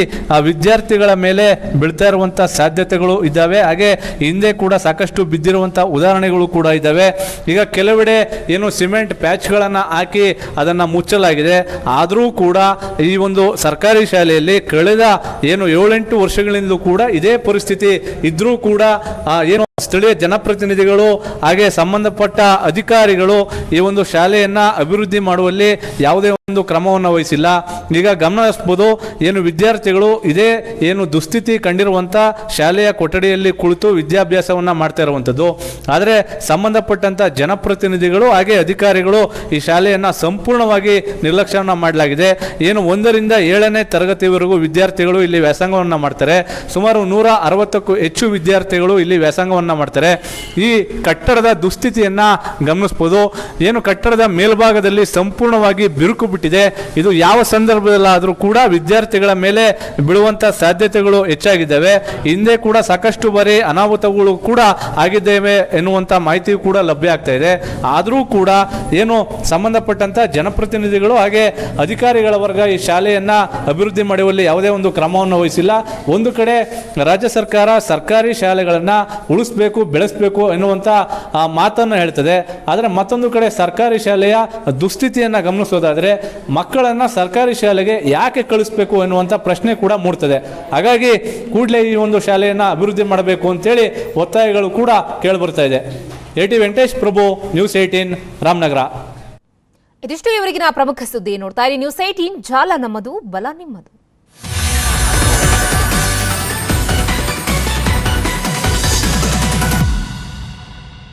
ವಿದ್ಯಾರ್ಥಿಗಳ ಮೇಲೆ ಬೀಳ್ತಾ ಇರುವಂಥ ಸಾಧ್ಯತೆಗಳು ಇದ್ದಾವೆ. ಹಾಗೆ ಹಿಂದೆ ಕೂಡ ಸಾಕಷ್ಟು ಬಿದ್ದಿರುವಂಥ ಉದಾಹರಣೆಗಳು ಕೂಡ ಇದ್ದಾವೆ. ಈಗ ಕೆಲವೆಡೆ ಏನು ಸಿಮೆಂಟ್ ಪ್ಯಾಚ್ಗಳನ್ನು ಹಾಕಿ ಅದನ್ನು ಮುಚ್ಚಲಾಗಿದೆ. ಆದರೂ ಕೂಡ ಈ ಒಂದು ಸರ್ಕಾರಿ ಶಾಲೆಯಲ್ಲಿ ಕಳೆದ ಏನು 7-8 ವರ್ಷಗಳಿಂದಲೂ ಕೂಡ ಇದೇ ಪರಿಸ್ಥಿತಿ ಇದ್ರೂ ಕೂಡ ಏನು ಸ್ಥಳೀಯ ಜನಪ್ರತಿನಿಧಿಗಳು ಹಾಗೆ ಸಂಬಂಧಪಟ್ಟ ಅಧಿಕಾರಿಗಳು ಈ ಒಂದು ಶಾಲೆಯನ್ನ ಅಭಿವೃದ್ಧಿ ಮಾಡುವಲ್ಲಿ ಯಾವುದೇ ಒಂದು ಕ್ರಮವನ್ನು ವಹಿಸಿಲ್ಲ. ಈಗ ಗಮನಿಸಬಹುದು, ಏನು ವಿದ್ಯಾರ್ಥಿಗಳು ಇದೇ ಏನು ದುಸ್ಥಿತಿ ಕಂಡಿರುವಂತ ಶಾಲೆಯ ಕೊಠಡಿಯಲ್ಲಿ ಕುಳಿತು ವಿದ್ಯಾಭ್ಯಾಸವನ್ನ ಮಾಡ್ತಾ ಇರುವಂತದ್ದು. ಆದರೆ ಸಂಬಂಧಪಟ್ಟಂತ ಜನಪ್ರತಿನಿಧಿಗಳು ಹಾಗೆ ಅಧಿಕಾರಿಗಳು ಈ ಶಾಲೆಯನ್ನ ಸಂಪೂರ್ಣವಾಗಿ ನಿರ್ಲಕ್ಷ್ಯವನ್ನ ಮಾಡಲಾಗಿದೆ. ಏನು 1ರಿಂದ 7ನೇ ತರಗತಿವರೆಗೂ ವಿದ್ಯಾರ್ಥಿಗಳು ಇಲ್ಲಿ ವ್ಯಾಸಂಗವನ್ನ ಮಾಡ್ತಾರೆ. ಸುಮಾರು 160ಕ್ಕೂ ಹೆಚ್ಚು ವಿದ್ಯಾರ್ಥಿಗಳು ಇಲ್ಲಿ ವ್ಯಾಸಂಗವನ್ನ ಮಾಡ್ತಾರೆ. ಈ ಕಟ್ಟಡದ ದುಸ್ಥಿತಿಯನ್ನ ಗಮನಿಸಬಹುದು. ಏನು ಕಟ್ಟಡದ ಮೇಲ್ಭಾಗದಲ್ಲಿ ಸಂಪೂರ್ಣವಾಗಿ ಬಿರುಕು ಬಿಟ್ಟಿದೆ. ಇದು ಯಾವ ಸಂದರ್ಭದಲ್ಲಾದರೂ ಕೂಡ ವಿದ್ಯಾರ್ಥಿಗಳ ಮೇಲೆ ಬೀಳುವಂತ ಸಾಧ್ಯತೆಗಳು ಹೆಚ್ಚಾಗಿದ್ದಾವೆ. ಹಿಂದೆ ಕೂಡ ಸಾಕಷ್ಟು ಬಾರಿ ಅನಾಹುತಗಳು ಕೂಡ ಆಗಿದ್ದೇವೆ ಎನ್ನುವಂತ ಮಾಹಿತಿ ಕೂಡ ಲಭ್ಯ ಆಗ್ತಾ ಇದೆ. ಆದರೂ ಕೂಡ ಏನು ಸಂಬಂಧಪಟ್ಟಂತ ಜನಪ್ರತಿನಿಧಿಗಳು ಹಾಗೆ ಅಧಿಕಾರಿಗಳ ವರ್ಗ ಈ ಶಾಲೆಯನ್ನ ಅಭಿವೃದ್ಧಿ ಮಾಡುವಲ್ಲಿ ಯಾವುದೇ ಒಂದು ಕ್ರಮವನ್ನು ವಹಿಸಿಲ್ಲ. ಒಂದು ಕಡೆ ರಾಜ್ಯ ಸರ್ಕಾರ ಸರ್ಕಾರಿ ಶಾಲೆಗಳನ್ನ ಉಳಿಸಬೇಕು, ಬೆಳೆಸಬೇಕು ಎನ್ನುವಂತ ಮಾತನ್ನು ಹೇಳ್ತದೆ. ಆದರೆ ಮತ್ತೊಂದು ಕಡೆ ಸರ್ಕಾರಿ ಶಾಲೆಯ ದುಸ್ಥಿತಿಯನ್ನ ಗಮನಿಸೋದಾದ್ರೆ ಮಕ್ಕಳನ್ನ ಸರ್ಕಾರಿ ಶಾಲೆಗೆ ಯಾಕೆ ಕಳಿಸಬೇಕು ಎನ್ನುವಂತ ಪ್ರಶ್ನೆ ಕೂಡ ಮೂಡ್ತದೆ. ಹಾಗಾಗಿ ಕೂಡಲೇ ಈ ಒಂದು ಶಾಲೆಯನ್ನ ಅಭಿವೃದ್ಧಿ ಮಾಡಬೇಕು ಅಂತೇಳಿ ಒತ್ತಾಯಗಳು ಕೂಡ ಕೇಳಿಬರ್ತಾ ಇದೆ. AT Venkatesh Prabhu, news 18 Ramanagara. ಇದಿಷ್ಟು ಇವರಿಗಿನ ಪ್ರಮುಖ ಸುದ್ದಿ. ನೋಡ್ತಾ ಇರಿ ನ್ಯೂಸ್ 18, ಜಾಲ ನಮ್ಮದು, ಬಲ ನಿಮ್ಮದು.